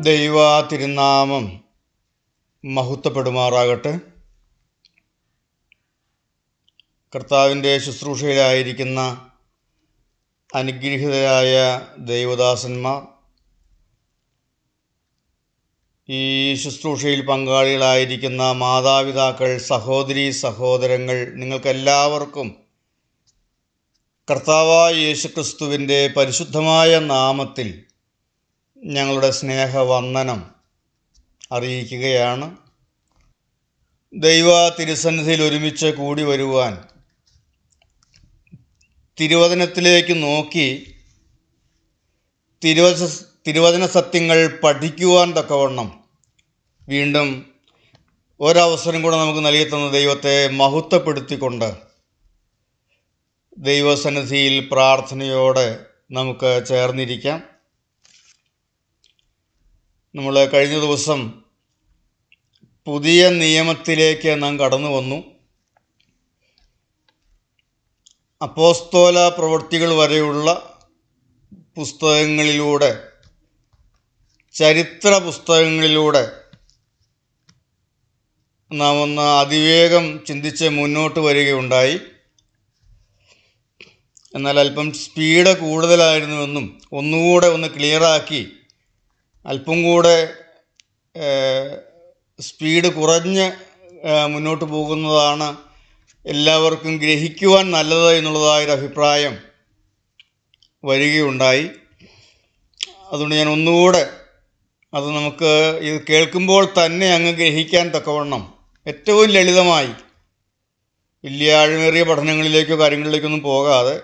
ദൈവ തിരുനാമം മഹത്വപ്പെടുമാറാകട്ടെ. കർത്താവിൻ്റെ ശുശ്രൂഷയിലായിരിക്കുന്ന അനുഗ്രഹീതരായ ദൈവദാസന്മാർ, ഈ ശുശ്രൂഷയിൽ പങ്കാളികളായിരിക്കുന്ന മാതാപിതാക്കൾ, സഹോദരീ സഹോദരങ്ങൾ, നിങ്ങൾക്കെല്ലാവർക്കും കർത്താവായ യേശുക്രിസ്തുവിൻ്റെ പരിശുദ്ധമായ നാമത്തിൽ ഞങ്ങളുടെ സ്നേഹവന്ദനം അറിയിക്കുകയാണ്. ദൈവ തിരുസന്നിധിയിൽ ഒരുമിച്ച് കൂടി വരുവാൻ, തിരുവചനത്തിലേക്ക് നോക്കി തിരുവചന സത്യങ്ങൾ പഠിക്കുവാൻ തക്കവണ്ണം വീണ്ടും ഒരവസരം കൂടെ നമുക്ക് നൽകി തന്ന ദൈവത്തെ മഹത്വപ്പെടുത്തിക്കൊണ്ട് ദൈവസന്നിധിയിൽ പ്രാർത്ഥനയോടെ നമുക്ക് ചേർന്നിരിക്കാം. നമ്മൾ കഴിഞ്ഞ ദിവസം പുതിയ നിയമത്തിലേക്ക് നാം കടന്നു വന്നു. അപ്പോസ്തോല പ്രവൃത്തികൾ വരെയുള്ള പുസ്തകങ്ങളിലൂടെ, ചരിത്ര പുസ്തകങ്ങളിലൂടെ നാം ഒന്ന് അതിവേഗം ചിന്തിച്ച് മുന്നോട്ട് വരികയുണ്ടായി. എന്നാൽ അല്പം സ്പീഡ് കൂടുതലായിരുന്നുവെന്നും ഒന്നുകൂടെ ഒന്ന് ക്ലിയറാക്കി അല്പം കൂടെ സ്പീഡ് കുറഞ്ഞ് മുന്നോട്ട് പോകുന്നതാണ് എല്ലാവർക്കും ഗ്രഹിക്കുവാൻ നല്ലത് എന്നുള്ളതായൊരു അഭിപ്രായം വരികയുണ്ടായി. അതുകൊണ്ട് ഞാൻ ഒന്നുകൂടെ അത് നമുക്ക് ഇത് കേൾക്കുമ്പോൾ തന്നെ അങ്ങ് ഗ്രഹിക്കാൻ തക്കവണ്ണം ഏറ്റവും ലളിതമായി, വലിയ ആഴമേറിയ പഠനങ്ങളിലേക്കോ കാര്യങ്ങളിലേക്കൊന്നും പോകാതെ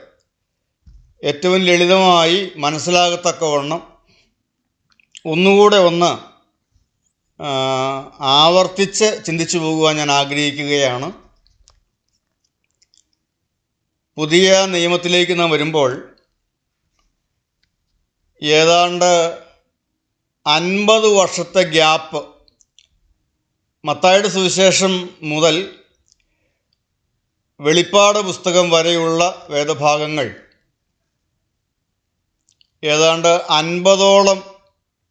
ഏറ്റവും ലളിതമായി മനസ്സിലാകത്തക്കവണ്ണം ഒന്നുകൂടെ ഒന്ന് ആവർത്തിച്ച് ചിന്തിച്ചു പോകുവാൻ ഞാൻ ആഗ്രഹിക്കുകയാണ്. പുതിയ നിയമത്തിലേക്ക് നാം വരുമ്പോൾ ഏതാണ്ട് 50 വർഷത്തെ ഗ്യാപ്പ്, മത്തായിയുടെ സുവിശേഷം മുതൽ വെളിപ്പാട് പുസ്തകം വരെയുള്ള വേദഭാഗങ്ങൾ ഏതാണ്ട് 50ഓളം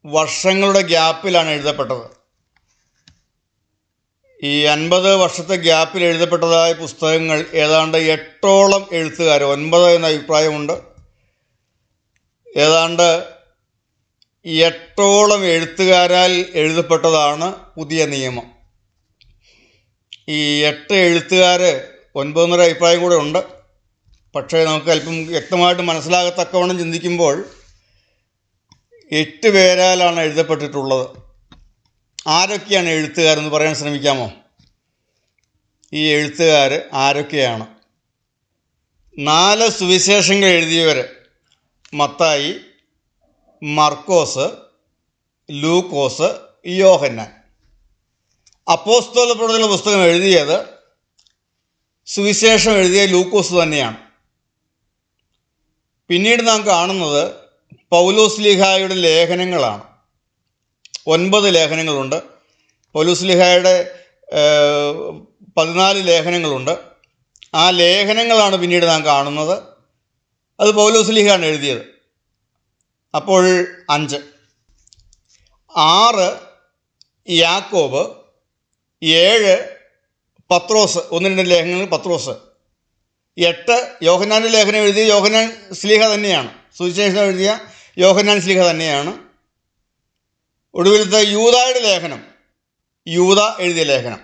വർഷങ്ങളുടെ ഗ്യാപ്പിലാണ് എഴുതപ്പെട്ടത്. ഈ 50 വർഷത്തെ ഗ്യാപ്പിൽ എഴുതപ്പെട്ടതായ പുസ്തകങ്ങൾ ഏതാണ്ട് 8ഓളം എഴുത്തുകാർ, 9 എന്ന അഭിപ്രായമുണ്ട്, ഏതാണ്ട് 8ഓളം എഴുത്തുകാരാൽ എഴുതപ്പെട്ടതാണ് പുതിയ നിയമം. ഈ 8 എഴുത്തുകാർ, 9 എന്നൊരു അഭിപ്രായം കൂടെ ഉണ്ട്. പക്ഷേ നമുക്ക് അല്പം വ്യക്തമായിട്ട് മനസ്സിലാകത്തക്കവണ്ണം ചിന്തിക്കുമ്പോൾ 8 പേരാലാണ് എഴുതപ്പെട്ടിട്ടുള്ളത്. ആരൊക്കെയാണ് എഴുത്തുകാരെന്ന് പറയാൻ ശ്രമിക്കാമോ? ഈ എഴുത്തുകാർ ആരൊക്കെയാണ്? 4 സുവിശേഷങ്ങൾ എഴുതിയവർ: മത്തായി, മർക്കോസ്, ലൂക്കോസ്, യോഹന്നാൻ. അപ്പോസ്തല പ്രവൃത്തികളുടെ പുസ്തകം എഴുതിയത്, സുവിശേഷം എഴുതിയ ലൂക്കോസ് തന്നെയാണ്. പിന്നീട് നാം കാണുന്നത് പൗലോസ്ലീഹായുടെ ലേഖനങ്ങളാണ്. 9 ലേഖനങ്ങളുണ്ട്. പൗലോസ്ലീഹായുടെ 14 ലേഖനങ്ങളുണ്ട്. ആ ലേഖനങ്ങളാണ് പിന്നീട് നാം കാണുന്നത്. അത് പൗലോസ്ലീഹയാണ് എഴുതിയത്. അപ്പോൾ 5. 6 യാക്കോബ്, 7 പത്രോസ്, 1-2 ലേഖനങ്ങൾ പത്രോസ്, 8 യോഹന്നാൻ്റെ ലേഖനം എഴുതിയ യോഹന്നാൻ ശ്ലീഹ തന്നെയാണ്. സുവിശേഷം എഴുതിയ യോഹന്നാൻ ശ്ലീഹ തന്നെയാണ്. ഒടുവിലത്തെ യൂദായുടെ ലേഖനം, യൂദ എഴുതിയ ലേഖനം.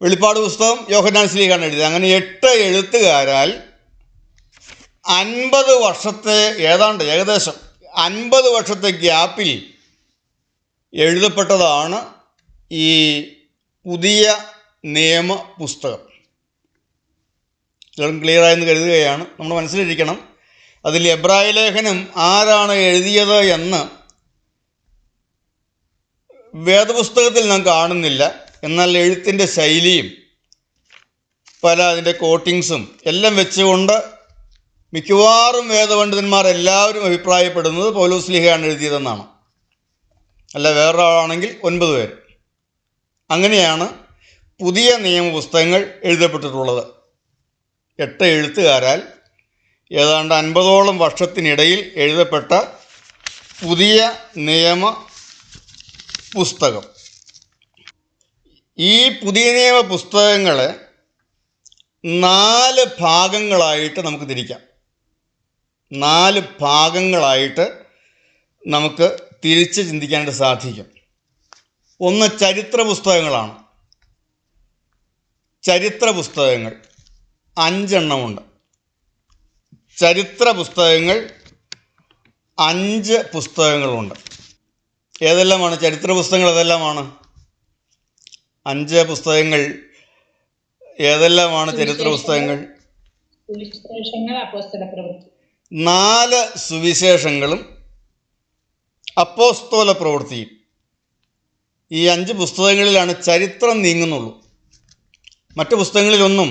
വെളിപ്പാട് പുസ്തകം യോഹന്നാൻ ശ്ലീഹയാണ് എഴുതിയത്. അങ്ങനെ 8 എഴുത്തുകാരാൽ 50 വർഷത്തെ, ഏകദേശം 50 വർഷത്തെ ഗ്യാപ്പിൽ എഴുതപ്പെട്ടതാണ് ഈ പുതിയ നിയമ പുസ്തകം. ചിലരും ക്ലിയറായെന്ന് കരുതുകയാണ്. നമ്മൾ മനസ്സിലിരിക്കണം, അതിൽ എബ്രായ ലേഖനം ആരാണ് എഴുതിയത് എന്ന് വേദപുസ്തകത്തിൽ നാം കാണുന്നില്ല. എന്നാൽ എഴുത്തിൻ്റെ ശൈലിയും അതിൻ്റെ കോട്ടിങ്സും എല്ലാം വെച്ചുകൊണ്ട് മിക്കവാറും വേദപണ്ഡിതന്മാരെല്ലാവരും അഭിപ്രായപ്പെടുന്നത് പൗലോസ്ലീഹയാണ് എഴുതിയതെന്നാണ്. അല്ല വേറൊരാളാണെങ്കിൽ 9 പേർ. അങ്ങനെയാണ് പുതിയ നിയമപുസ്തകങ്ങൾ എഴുതപ്പെട്ടിട്ടുള്ളത്. 8 എഴുത്തുകാരാൽ ഏതാണ്ട് 50ഓളം വർഷത്തിനിടയിൽ എഴുതപ്പെട്ട പുതിയ നിയമ പുസ്തകം. ഈ പുതിയ നിയമ പുസ്തകങ്ങളെ 4 ഭാഗങ്ങളായിട്ട് നമുക്ക് തിരിക്കാം. 4 ഭാഗങ്ങളായിട്ട് നമുക്ക് തിരിച്ച് ചിന്തിക്കാനായിട്ട് സാധിക്കും. ഒന്ന് ചരിത്ര പുസ്തകങ്ങളാണ്. ചരിത്ര പുസ്തകങ്ങൾ 5 എണ്ണമുണ്ട്. ചരിത്ര പുസ്തകങ്ങൾ 5 പുസ്തകങ്ങളുണ്ട്. ഏതെല്ലാമാണ് ചരിത്ര പുസ്തകങ്ങൾ? ഏതെല്ലാമാണ് 5 പുസ്തകങ്ങൾ? ഏതെല്ലാമാണ് ചരിത്ര പുസ്തകങ്ങൾ? 4 സുവിശേഷങ്ങളും അപ്പോസ്തല പ്രവൃത്തിയും. ഈ 5 പുസ്തകങ്ങളിലാണ് ചരിത്രം നീങ്ങുന്നുള്ളൂ. മറ്റ് പുസ്തകങ്ങളിലൊന്നും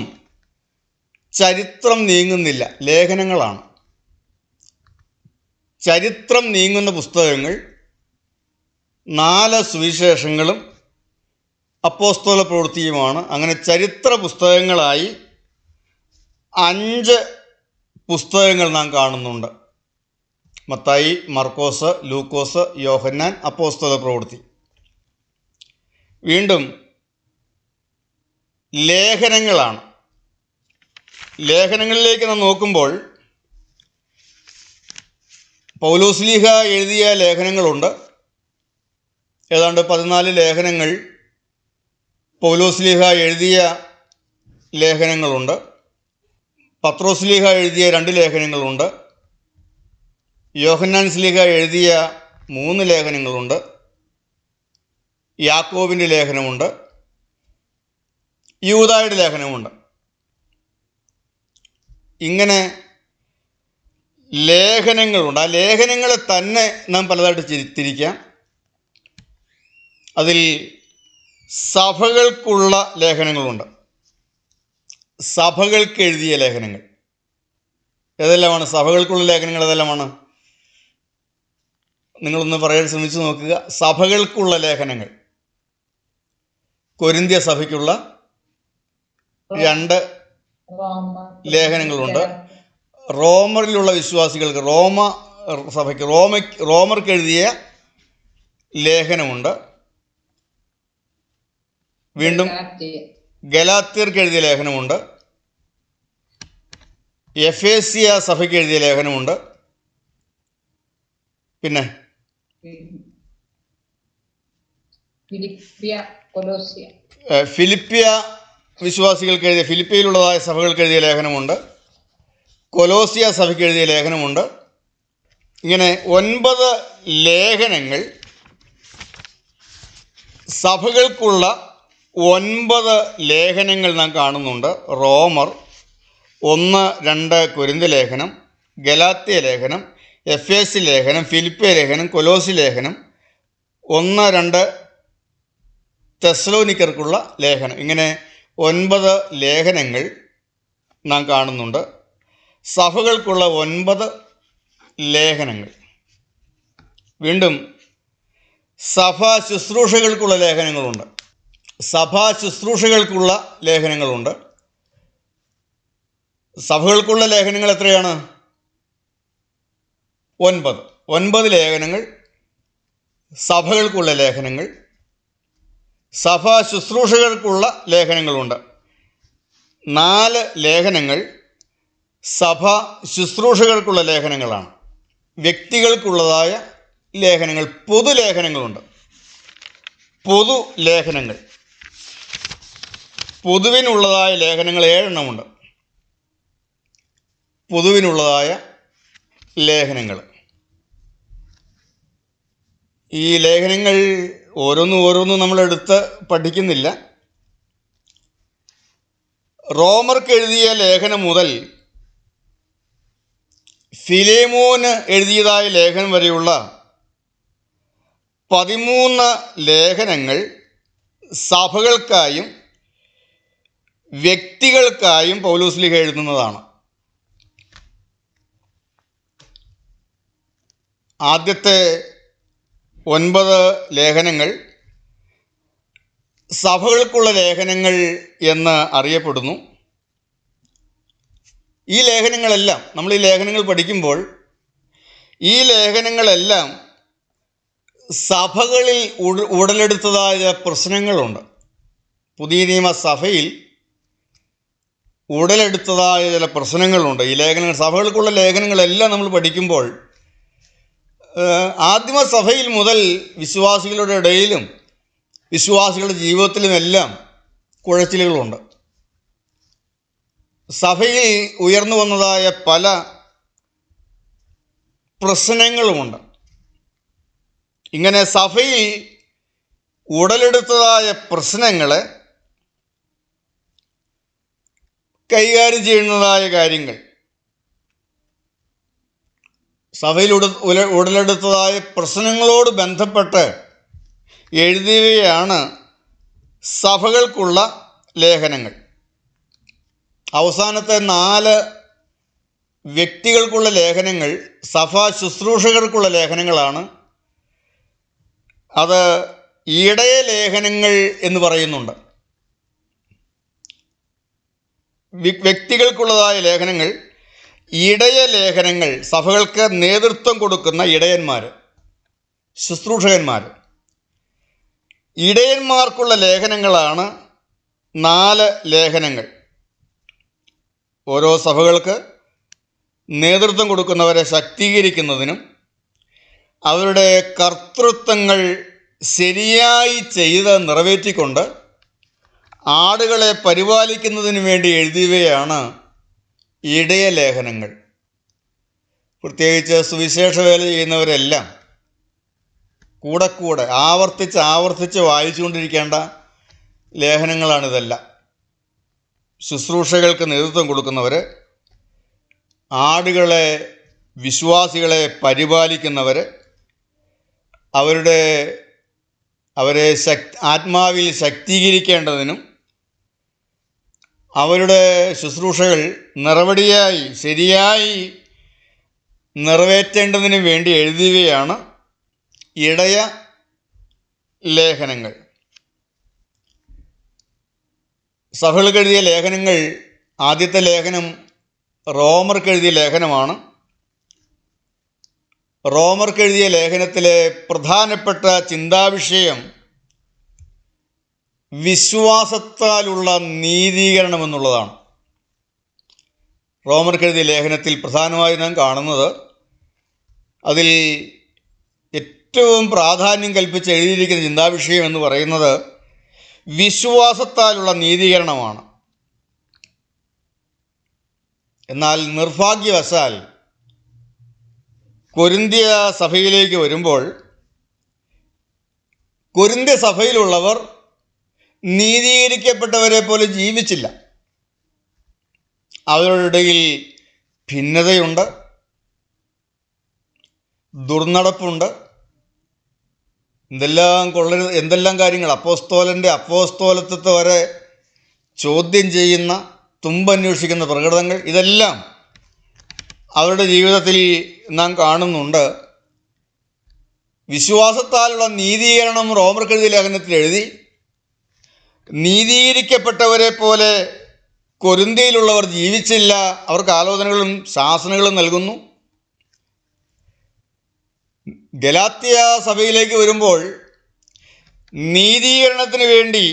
ചരിത്രം നീങ്ങുന്നില്ല, ലേഖനങ്ങളാണ്. ചരിത്രം നീങ്ങുന്ന പുസ്തകങ്ങൾ 4 സുവിശേഷങ്ങളും അപ്പോസ്തല പ്രവൃത്തിയുമാണ്. അങ്ങനെ ചരിത്ര പുസ്തകങ്ങളായി 5 പുസ്തകങ്ങൾ നാം കാണുന്നുണ്ട്. മത്തായി, മർക്കോസ്, ലൂക്കോസ്, യോഹന്നാൻ, അപ്പോസ്തല പ്രവൃത്തി. വീണ്ടും ലേഖനങ്ങളാണ്. ലേഖനങ്ങളിലേക്ക് നാം നോക്കുമ്പോൾ പൗലോസ്ലീഹ എഴുതിയ ലേഖനങ്ങളുണ്ട്. ഏതാണ്ട് 14 ലേഖനങ്ങൾ പൗലോസ്ലീഹ എഴുതിയ ലേഖനങ്ങളുണ്ട്. പത്രോസ്ലീഹ എഴുതിയ 2 ലേഖനങ്ങളുണ്ട്. യോഹന്നാൻ സ്ലീഹ എഴുതിയ 3 ലേഖനങ്ങളുണ്ട്. യാക്കോബിൻ്റെ ലേഖനമുണ്ട്. യൂദായുടെ ലേഖനമുണ്ട്. ഇങ്ങനെ ലേഖനങ്ങളുണ്ട്. ആ ലേഖനങ്ങളെ തന്നെ നാം പലതായിട്ട് തിരിക്കാം. അതിൽ സഭകൾക്കുള്ള ലേഖനങ്ങളുണ്ട്. സഭകൾക്ക് എഴുതിയ ലേഖനങ്ങൾ ഏതെല്ലാമാണ്? സഭകൾക്കുള്ള ലേഖനങ്ങൾ ഏതെല്ലാമാണ്? നിങ്ങളൊന്ന് പറയാൻ ശ്രമിച്ചു നോക്കുക. സഭകൾക്കുള്ള ലേഖനങ്ങൾ. കൊരിന്ത്യ സഭയ്ക്കുള്ള 2 ലേഖനങ്ങളുണ്ട്. റോമറിലുള്ള വിശ്വാസികൾക്ക്, റോമ സഭയ്ക്ക്, റോമർക്ക് എഴുതിയ ലേഖനമുണ്ട്. വീണ്ടും ഗലാത്യർക്ക് എഴുതിയ ലേഖനമുണ്ട്. എഫേസ്യ സഭയ്ക്ക് എഴുതിയ ലേഖനമുണ്ട്. പിന്നെ ഫിലിപ്പിയ വിശ്വാസികൾക്ക് എഴുതിയ, ഫിലിപ്പിയിലുള്ളതായ സഭകൾക്ക് എഴുതിയ ലേഖനമുണ്ട്. കൊലോസിയ സഭയ്ക്ക് എഴുതിയ ലേഖനമുണ്ട്. ഇങ്ങനെ 9 ലേഖനങ്ങൾ, സഭകൾക്കുള്ള 9 ലേഖനങ്ങൾ നാം കാണുന്നുണ്ട്. റോമർ, 1, 2 കൊരിന്ത്യ ലേഖനം, ഗലാത്യ ലേഖനം, എഫേസ്യ ലേഖനം, ഫിലിപ്പിയ ലേഖനം, കൊലോസി ലേഖനം, 1, 2 തെസ്സലോനിക്കർക്കുള്ള ലേഖനം. ഇങ്ങനെ 9 ലേഖനങ്ങൾ നാം കാണുന്നുണ്ട്. സഭകൾക്കുള്ള 9 ലേഖനങ്ങൾ. വീണ്ടും സഭാ ശുശ്രൂഷകൾക്കുള്ള ലേഖനങ്ങളുണ്ട്. സഭാ ശുശ്രൂഷകൾക്കുള്ള ലേഖനങ്ങളുണ്ട്. സഭകൾക്കുള്ള ലേഖനങ്ങൾ എത്രയാണ്? 9 ലേഖനങ്ങൾ സഭകൾക്കുള്ള ലേഖനങ്ങൾ. സഭാ ശുശ്രൂഷകൾക്കുള്ള ലേഖനങ്ങളുണ്ട്. 4 ലേഖനങ്ങൾ സഭാ ശുശ്രൂഷകൾക്കുള്ള ലേഖനങ്ങളാണ്. വ്യക്തികൾക്കുള്ളതായ ലേഖനങ്ങൾ, പൊതുലേഖനങ്ങളുണ്ട്. പൊതുലേഖനങ്ങൾ, പൊതുവിനുള്ളതായ ലേഖനങ്ങൾ 7 എണ്ണമുണ്ട്. പൊതുവിനുള്ളതായ ലേഖനങ്ങൾ. ഈ ലേഖനങ്ങൾ ഓരോന്നും നമ്മളെടുത്ത് പഠിക്കുന്നില്ല. റോമർക്ക് എഴുതിയ ലേഖനം മുതൽ ഫിലേമോന് എഴുതിയതായ ലേഖനം വരെയുള്ള 13 ലേഖനങ്ങൾ സഭകൾക്കായും വ്യക്തികൾക്കായും പൗലോസ്ലീഹ എഴുതുന്നതാണ്. ആദ്യത്തെ 9 ലേഖനങ്ങൾ സഭകൾക്കുള്ള ലേഖനങ്ങൾ എന്ന് അറിയപ്പെടുന്നു. ഈ ലേഖനങ്ങളെല്ലാം, നമ്മൾ ഈ ലേഖനങ്ങൾ പഠിക്കുമ്പോൾ ഈ ലേഖനങ്ങളെല്ലാം സഭകളിൽ ഉടലെടുത്തതായ പ്രശ്നങ്ങളുണ്ട്. പുതിയ നിയമ സഭയിൽ ഉടലെടുത്തതായ ചില പ്രശ്നങ്ങളുണ്ട്. ഈ ലേഖനങ്ങൾ, സഭകൾക്കുള്ള ലേഖനങ്ങളെല്ലാം നമ്മൾ പഠിക്കുമ്പോൾ ആദിമസഭയിൽ മുതൽ വിശ്വാസികളുടെ ഇടയിലും വിശ്വാസികളുടെ ജീവിതത്തിലുമെല്ലാം കുഴച്ചിലുകളുണ്ട്. സഭയിൽ ഉയർന്നു വന്നതായ പല പ്രശ്നങ്ങളുമുണ്ട്. ഇങ്ങനെ സഭയിൽ ഉടലെടുത്തതായ പ്രശ്നങ്ങളെ കൈകാര്യം ചെയ്യുന്നതായ കാര്യങ്ങൾ, സഭയിൽ ഉടലെടുത്തതായ പ്രശ്നങ്ങളോട് ബന്ധപ്പെട്ട് എഴുതിയവയാണ് സഭകൾക്കുള്ള ലേഖനങ്ങൾ. അവസാനത്തെ 4 വ്യക്തികൾക്കുള്ള ലേഖനങ്ങൾ സഭാ ശുശ്രൂഷകർക്കുള്ള ലേഖനങ്ങളാണ്. അത് ഇടയ ലേഖനങ്ങൾ എന്ന് പറയുന്നുണ്ട്. വ്യക്തികൾക്കുള്ളതായ ലേഖനങ്ങൾ ഇടയ ലേഖനങ്ങൾ, സഭകൾക്ക് നേതൃത്വം കൊടുക്കുന്ന ഇടയന്മാർ, ശുശ്രൂഷകന്മാർ, ഇടയന്മാർക്കുള്ള ലേഖനങ്ങളാണ് 4 ലേഖനങ്ങൾ. ഓരോ സഭകൾക്ക് നേതൃത്വം കൊടുക്കുന്നവരെ ശാക്തീകരിക്കുന്നതിനും അവരുടെ കർത്തൃത്വങ്ങൾ ശരിയായി ചെയ്ത് നിറവേറ്റിക്കൊണ്ട് ആടുകളെ പരിപാലിക്കുന്നതിന് വേണ്ടി എഴുതിയവയാണ് ഇടയ ലേഖനങ്ങൾ. പ്രത്യേകിച്ച് സുവിശേഷ വേല ചെയ്യുന്നവരെല്ലാം കൂടെ ആവർത്തിച്ച് വായിച്ചുകൊണ്ടിരിക്കേണ്ട ലേഖനങ്ങളാണിതെല്ലാം. ശുശ്രൂഷകൾക്ക് നേതൃത്വം കൊടുക്കുന്നവർ, ആടുകളെ, വിശ്വാസികളെ പരിപാലിക്കുന്നവർ, അവരെ ആത്മാവിൽ ശാക്തീകരിക്കേണ്ടതിനും അവരുടെ ശുശ്രൂഷകൾ ശരിയായി നിറവേറ്റേണ്ടതിനും വേണ്ടി എഴുതിയവയാണ് ഇടയ ലേഖനങ്ങൾ. സഭകൾക്ക് എഴുതിയ ലേഖനങ്ങൾ, ആദ്യത്തെ ലേഖനം റോമർക്ക് എഴുതിയ ലേഖനമാണ്. റോമർക്ക് എഴുതിയ ലേഖനത്തിലെ പ്രധാനപ്പെട്ട ചിന്താവിഷയം വിശ്വാസത്താലുള്ള നീതീകരണം എന്നുള്ളതാണ്. റോമർക്ക് എഴുതിയ ലേഖനത്തിൽ പ്രധാനമായി നാം കാണുന്നത്, അതിൽ ഏറ്റവും പ്രാധാന്യം കൽപ്പിച്ച് എഴുതിയിരിക്കുന്ന ചിന്താവിഷയം എന്ന് പറയുന്നത് വിശ്വാസത്താലുള്ള നീതീകരണമാണ്. എന്നാൽ നിർഭാഗ്യവശാൽ കൊരിന്ത്യ സഭയിലേക്ക് വരുമ്പോൾ കൊരിന്ത്യ സഭയിലുള്ളവർ നീതീകരിക്കപ്പെട്ടവരെ പോലെ ജീവിച്ചില്ല. അവരുടെ ഇടയിൽ ഭിന്നതയുണ്ട്, ദുർനടപ്പുണ്ട്, എന്തെല്ലാം കാര്യങ്ങൾ, അപ്പോസ്തോലൻ്റെ അപ്പോസ്തോലത്വത്തെ വരെ ചോദ്യം ചെയ്യുന്ന, തുമ്പന്വേഷിക്കുന്ന പ്രകടനങ്ങൾ, ഇതെല്ലാം അവരുടെ ജീവിതത്തിൽ നാം കാണുന്നുണ്ട്. വിശ്വാസത്താലുള്ള നീതീകരണം റോമർക്ക് എഴുതിയ ലേഖനത്തിൽ എഴുതി, നീതീകരിക്കപ്പെട്ടവരെ പോലെ കൊരിന്ത്യയിലുള്ളവർ ജീവിച്ചില്ല, അവർക്ക് ആലോചനകളും ശാസനകളും നൽകുന്നു. ഗലാത്യ സഭയിലേക്ക് വരുമ്പോൾ നീതീകരണത്തിന് വേണ്ടി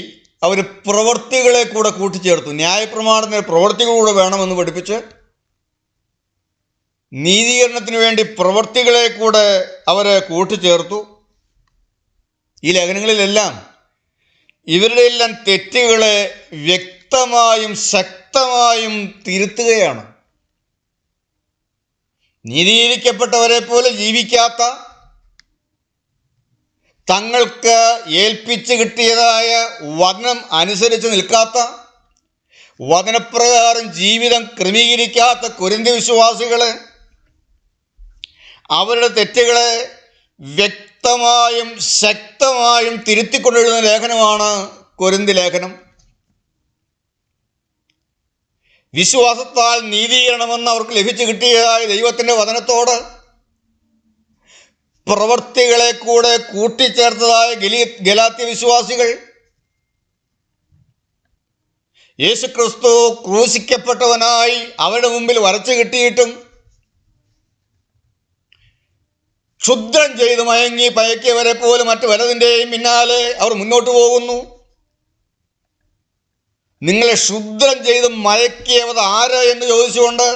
അവർ പ്രവൃത്തികളെ കൂടെ കൂട്ടിച്ചേർത്തു. ന്യായപ്രമാണത്തിന് പ്രവൃത്തികളൂടെ വേണമെന്ന് പഠിപ്പിച്ച് നീതീകരണത്തിന് വേണ്ടി പ്രവൃത്തികളെ കൂടെ അവർ കൂട്ടിച്ചേർത്തു. ഈ ലേഖനങ്ങളിലെല്ലാം ഇവരുടെ എല്ലാം തെറ്റുകളെ വ്യക്തമായും ശക്തമായും തിരുത്തുകയാണ്. നീതീകരിക്കപ്പെട്ടവരെ പോലെ ജീവിക്കാത്ത, തങ്ങൾക്ക് ഏൽപ്പിച്ച് കിട്ടിയതായ വചനം അനുസരിച്ച് നിൽക്കാത്ത, വചനപ്രകാരം ജീവിതം ക്രമീകരിക്കാത്ത കൊരിന്ത്യ വിശ്വാസികളെ, അവരുടെ തെറ്റുകളെ വ്യക്തമായും ശക്തമായും തിരുത്തിക്കൊണ്ടെഴുതുന്ന ലേഖനമാണ് കൊരിന്ത്യ ലേഖനം. വിശ്വാസത്താൽ നീതീകരണമെന്ന് അവർക്ക് ലഭിച്ചു കിട്ടിയതായ ദൈവത്തിൻ്റെ വചനത്തോട് പ്രവൃത്തികളെ കൂടെ കൂട്ടിച്ചേർത്തതായ ഗലാത്യ വിശ്വാസികൾ യേശുക്രിസ്തു ക്രൂശിക്കപ്പെട്ടവനായി അവരുടെ മുമ്പിൽ വരച്ചു കിട്ടിയിട്ടും ക്ഷുദ്രം ചെയ്ത് മയങ്ങി പയക്കിയവരെ പോലും മറ്റു വലതിൻ്റെയും പിന്നാലെ അവർ മുന്നോട്ട് പോകുന്നു. നിങ്ങളെ ക്ഷുദ്രം ചെയ്ത് മയക്കിയവത് ആര് എന്ന് ചോദിച്ചുകൊണ്ട്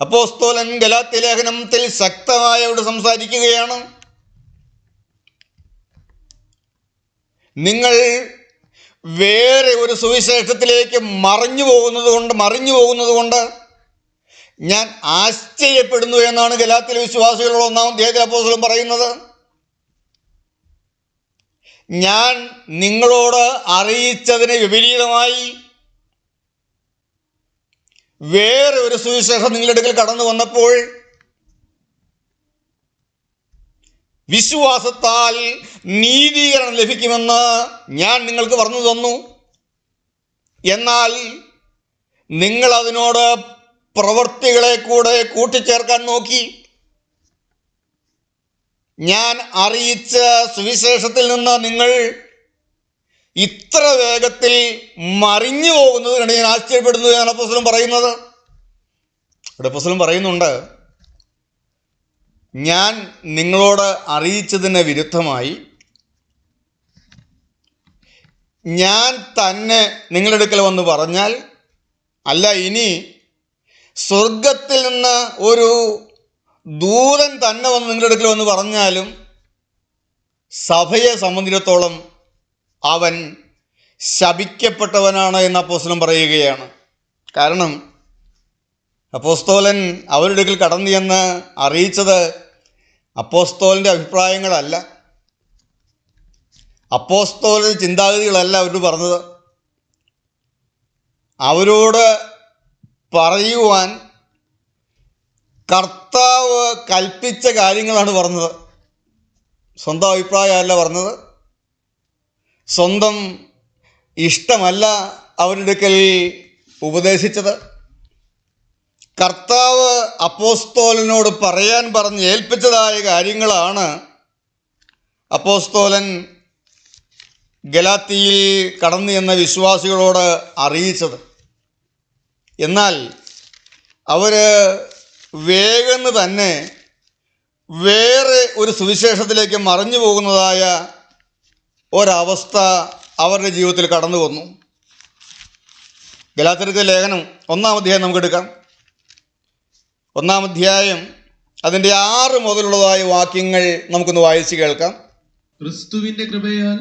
അപ്പോസ്തലൻ ഗലാത്യ ലേഖനത്തിൽ ശക്തമായോട് സംസാരിക്കുകയാണ്. നിങ്ങൾ വേറെ ഒരു സുവിശേഷത്തിലേക്ക് മറിഞ്ഞു പോകുന്നത് കൊണ്ട് ഞാൻ ആശ്ചര്യപ്പെടുന്നു എന്നാണ് ഗലാത്യയിലെ വിശ്വാസികളോട് 1-ാം അധ്യായത്തിൽ അപ്പോസ്തലൻ പറയുന്നത്. ഞാൻ നിങ്ങളോട് അറിയിച്ചതിന് വിപരീതമായി വേറെ ഒരു സുവിശേഷം നിങ്ങളുടെ അടുക്കൽ കടന്നു വന്നപ്പോൾ വിശ്വാസത്താൽ നീതീകരണം ലഭിക്കുമെന്ന് ഞാൻ നിങ്ങൾക്ക് പറഞ്ഞു തന്നു. എന്നാൽ നിങ്ങൾ അതിനോട് പ്രവൃത്തികളെ കൂടെ കൂട്ടിച്ചേർക്കാൻ നോക്കി. ഞാൻ അറിയിച്ച സുവിശേഷത്തിൽ നിന്ന് നിങ്ങൾ ഇത്ര വേഗത്തിൽ മറിഞ്ഞു പോകുന്നത് കണ്ട് ഞാൻ ആശ്ചര്യപ്പെടുന്നു എന്നാണ് അപ്പോസ്തലൻ പറയുന്നത്. ഇവിടെ അപ്പോസ്തലൻ പറയുന്നുണ്ട്, ഞാൻ നിങ്ങളോട് അറിയിച്ചതിന് വിരുദ്ധമായി ഞാൻ തന്നെ നിങ്ങളുടെ അടുക്കൽ വന്ന് പറഞ്ഞാൽ, അല്ല ഇനി സ്വർഗത്തിൽ നിന്ന് ഒരു ദൂതൻ തന്നെ വന്ന് നിങ്ങളുടെ അടുക്കൽ വന്ന് പറഞ്ഞാലും സഭയെ സംബന്ധിച്ചിടത്തോളം അവൻ ശപിക്കപ്പെട്ടവനാണ് എന്ന് അപ്പോസ്തലൻ പറയുകയാണ്. കാരണം അപ്പോസ്തലൻ അവരുടെ അടുക്കൽ കടന്നു ചെന്ന് അറിയിച്ചത് അപ്പോസ്തലൻ്റെ അഭിപ്രായങ്ങളല്ല, അപ്പോസ്തലൻ്റെ ചിന്താഗതികളല്ല അവരോട് പറഞ്ഞത്. അവരോട് പറയുവാൻ കർത്താവ് കൽപ്പിച്ച കാര്യങ്ങളാണ് പറഞ്ഞത്. സ്വന്തം അഭിപ്രായമല്ല പറഞ്ഞത്, സ്വന്തം ഇഷ്ടമല്ല അവരുടെ അടുക്കൽ ഉപദേശിച്ചത്. കർത്താവ് അപ്പോസ്തലനോട് പറയാൻ പറഞ്ഞ് ഏൽപ്പിച്ചതായ കാര്യങ്ങളാണ് അപ്പോസ്തലൻ ഗലാത്യയിൽ കടന്നു ചെന്ന വിശ്വാസികളോട് അറിയിച്ചത്. എന്നാൽ അവർ വേഗം തന്നെ വേറെ ഒരു സുവിശേഷത്തിലേക്ക് മറിഞ്ഞു പോകുന്നതായ ഒരവസ്ഥ അവരുടെ ജീവിതത്തിൽ കടന്നു വന്നു. ഗലാത്യർക്ക് ലേഖനം 1-ാം അധ്യായം നമുക്കെടുക്കാം. 1-ാം അധ്യായം അതിൻ്റെ 6 മുതലുള്ളതായ വാക്യങ്ങൾ നമുക്കൊന്ന് വായിച്ച് കേൾക്കാം. ക്രിസ്തുവിന്റെ കൃപയാൽ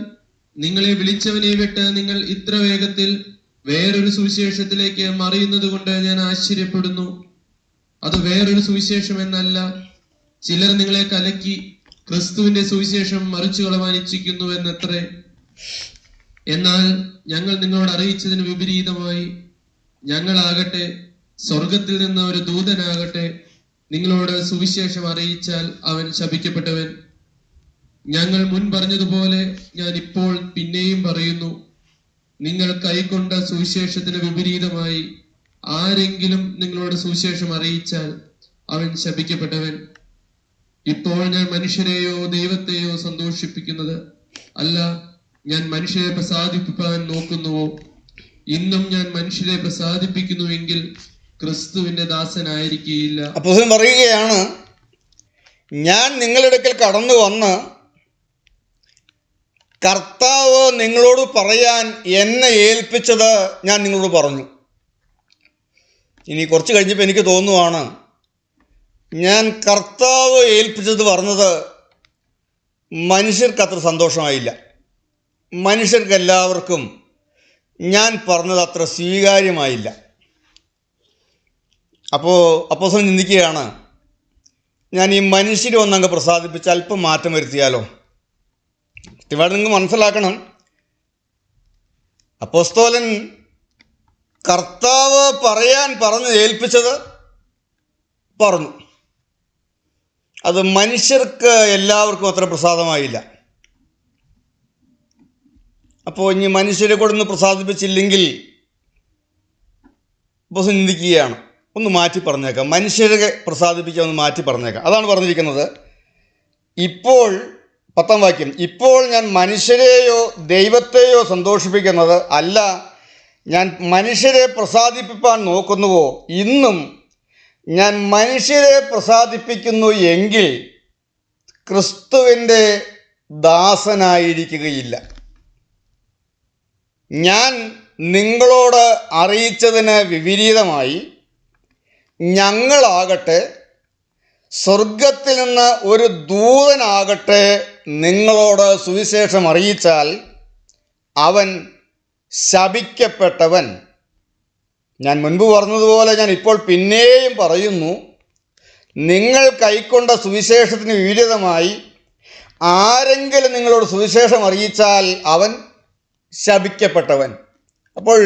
നിങ്ങളെ വിളിച്ചവനെ വിട്ട് നിങ്ങൾ ഇത്ര വേഗത്തിൽ വേറൊരു സുവിശേഷത്തിലേക്ക് മറിയുന്നത് കൊണ്ട് ഞാൻ ആശ്ചര്യപ്പെടുന്നു. അത് വേറൊരു സുവിശേഷം എന്നല്ല, ചിലർ നിങ്ങളെ കലക്കി ക്രിസ്തുവിന്റെ സുവിശേഷം മറിച്ചു കളവാൻ ഇച്ഛിക്കുന്നു എന്നത്രേ. എന്നാൽ ഞങ്ങൾ നിങ്ങളോട് അറിയിച്ചതിന് വിപരീതമായി ഞങ്ങളാകട്ടെ സ്വർഗത്തിൽ നിന്ന് ഒരു ദൂതനാകട്ടെ നിങ്ങളോട് സുവിശേഷം അറിയിച്ചാൽ അവൻ ശപിക്കപ്പെട്ടവൻ. ഞങ്ങൾ മുൻ പറഞ്ഞതുപോലെ ഞാൻ ഇപ്പോൾ പിന്നെയും പറയുന്നു, നിങ്ങൾ കൈക്കൊണ്ട സുവിശേഷത്തിന് വിപരീതമായി ആരെങ്കിലും നിങ്ങളോട് സുവിശേഷം അറിയിച്ചാൽ അവൻ ശപിക്കപ്പെട്ടവൻ. ഇപ്പോൾ ഞാൻ മനുഷ്യരെയോ ദൈവത്തെയോ സന്തോഷിപ്പിക്കുന്നത് അല്ല, ഞാൻ മനുഷ്യരെ പ്രസാദിപ്പിക്കാൻ നോക്കുന്നുവോ? ഇന്നും ഞാൻ മനുഷ്യരെ പ്രസാദിപ്പിക്കുന്നുവെങ്കിൽ ക്രിസ്തുവിന്റെ ദാസനായിരിക്കുകയില്ല. അപ്പോസ്തലൻ പറയുകയാണ്, ഞാൻ നിങ്ങളുടെ അടുക്കൽ കടന്നു വന്ന് കർത്താവ് നിങ്ങളോട് പറയാൻ എന്നെ ഏൽപ്പിച്ചത് ഞാൻ നിങ്ങളോട് പറഞ്ഞു. ഇനി കുറച്ച് കഴിഞ്ഞപ്പോൾ എനിക്ക് തോന്നുവാണ്, ഞാൻ കർത്താവ് ഏൽപ്പിച്ചത് പറഞ്ഞത് മനുഷ്യർക്ക് അത്ര സന്തോഷമായില്ല. മനുഷ്യർക്കെല്ലാവർക്കും ഞാൻ പറഞ്ഞത് അത്ര സ്വീകാര്യമായില്ല. അപ്പോസ്തലൻ ചിന്തിക്കുകയാണ്, ഞാൻ ഈ മനുഷ്യരെ ഒന്നങ്ങ് പ്രസാദിപ്പിച്ച് അല്പം മാറ്റം വരുത്തിയാലോ? കൃത്യമായിട്ട് നിങ്ങൾ മനസ്സിലാക്കണം, അപ്പോസ്തലൻ കർത്താവ് പറയാൻ പറഞ്ഞ് ഏൽപ്പിച്ചത് പറഞ്ഞു. അത് മനുഷ്യർക്ക് എല്ലാവർക്കും അത്ര പ്രസാദമായില്ല. അപ്പോൾ ഇനി മനുഷ്യരെ കൂടെ ഒന്ന് പ്രസാദിപ്പിച്ചില്ലെങ്കിൽ അപ്പോസ്തലൻ ചിന്തിക്കുകയാണ്, ഒന്ന് മാറ്റി പറഞ്ഞേക്കാം, മനുഷ്യരെ പ്രസാദിപ്പിക്കാൻ ഒന്ന് മാറ്റി പറഞ്ഞേക്കാം. അതാണ് പറഞ്ഞിരിക്കുന്നത്. ഇപ്പോൾ 10-ാം വാക്യം, ഇപ്പോൾ ഞാൻ മനുഷ്യരെയോ ദൈവത്തെയോ സന്തോഷിപ്പിക്കുന്നത് അല്ല, ഞാൻ മനുഷ്യരെ പ്രസാദിപ്പിക്കാൻ നോക്കുന്നുവോ? ഇന്നും ഞാൻ മനുഷ്യരെ പ്രസാദിപ്പിക്കുന്നു എങ്കിൽ ക്രിസ്തുവിൻ്റെ ദാസനായിരിക്കുകയില്ല. ഞാൻ നിങ്ങളോട് അറിയിച്ചതിന് വിപരീതമായി ഞങ്ങളാകട്ടെ, സ്വർഗത്തിൽ നിന്ന് ഒരു ദൂതനാകട്ടെ നിങ്ങളോട് സുവിശേഷം അറിയിച്ചാൽ അവൻ ശപിക്കപ്പെട്ടവൻ. ഞാൻ മുൻപ് പറഞ്ഞതുപോലെ ഞാൻ ഇപ്പോൾ പിന്നെയും പറയുന്നു, നിങ്ങൾ കൈക്കൊണ്ട സുവിശേഷത്തിന് വിപരീതമായി ആരെങ്കിലും നിങ്ങളോട് സുവിശേഷം അറിയിച്ചാൽ അവൻ ശപിക്കപ്പെട്ടവൻ. അപ്പോൾ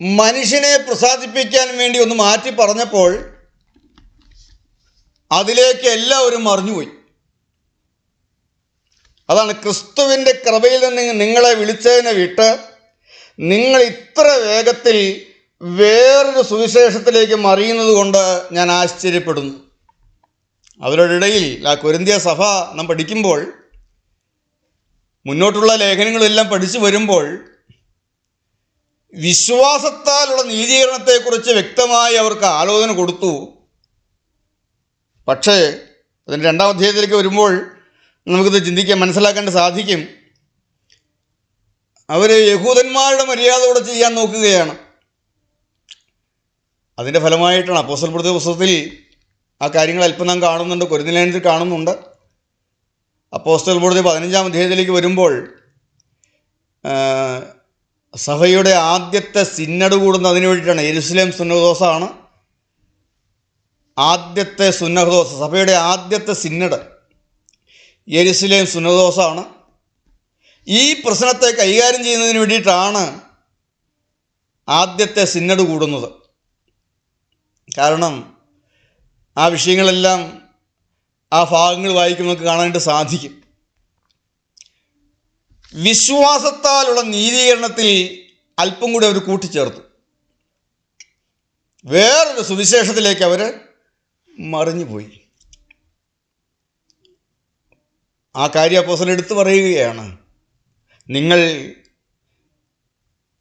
മനുഷ്യനെ പ്രസാദിപ്പിക്കാൻ വേണ്ടി ഒന്ന് മാറ്റി പറഞ്ഞപ്പോൾ അതിലേക്ക് എല്ലാവരും മറിഞ്ഞുപോയി. അതാണ് ക്രിസ്തുവിൻ്റെ കൃപയിൽ നിന്ന് നിങ്ങളെ വിളിച്ചതിനെ വിട്ട് നിങ്ങൾ ഇത്ര വേഗത്തിൽ വേറൊരു സുവിശേഷത്തിലേക്ക് മറിയുന്നത് കൊണ്ട് ഞാൻ ആശ്ചര്യപ്പെടുന്നു. അവരുടെ ഇടയിൽ ആ കൊരിന്ത്യ സഭ നാം പഠിക്കുമ്പോൾ, മുന്നോട്ടുള്ള ലേഖനങ്ങളെല്ലാം പഠിച്ചു വരുമ്പോൾ വിശ്വാസത്താലുള്ള നീതീകരണത്തെക്കുറിച്ച് വ്യക്തമായി അവർക്ക് ആലോചന കൊടുത്തു. പക്ഷേ അതിൻ്റെ 2-ാം അധ്യായത്തിലേക്ക് വരുമ്പോൾ നമുക്കിത് ചിന്തിക്കാൻ മനസ്സിലാക്കാൻ സാധിക്കും. അവർ യഹൂദന്മാരുടെ മര്യാദയോടെ ചെയ്യാൻ നോക്കുകയാണ്. അതിൻ്റെ ഫലമായിട്ടാണ് അപ്പോസ്തലപ്രവൃത്തി പുസ്തകത്തിൽ ആ കാര്യങ്ങൾ അല്പം നാം കാണുന്നുണ്ട്, കൊരിന്ത്യർ ലേഖനത്തിൽ കാണുന്നുണ്ട്. അപ്പോസ്തലപ്രവൃത്തി 15-ാം അധ്യായത്തിലേക്ക് വരുമ്പോൾ സഭയുടെ ആദ്യത്തെ സിന്നഡ് കൂടുന്നത് അതിനു വേണ്ടിയിട്ടാണ്. യെരുശലേം സുന്നഹദോസാണ് ആദ്യത്തെ സുന്നഹദോസ്. സഭയുടെ ആദ്യത്തെ സിന്നഡ് യെരുശലേം സുന്നഹദോസാണ്. ഈ പ്രശ്നത്തെ കൈകാര്യം ചെയ്യുന്നതിന് വേണ്ടിയിട്ടാണ് ആദ്യത്തെ സിന്നഡ് കൂടുന്നത്. കാരണം ആ വിഷയങ്ങളെല്ലാം ആ ഭാഗങ്ങൾ വായിക്കുമ്പോൾ നമുക്ക് കാണാനായിട്ട് സാധിക്കും. വിശ്വാസത്താലുള്ള നീതീകരണത്തിൽ അല്പം കൂടി അവർ കൂട്ടിച്ചേർത്തു. വേറൊരു സുവിശേഷത്തിലേക്ക് അവർ മറിഞ്ഞുപോയി. ആ കാര്യം അപ്പോസ്തലൻ എടുത്തു പറയുകയാണ്. നിങ്ങൾ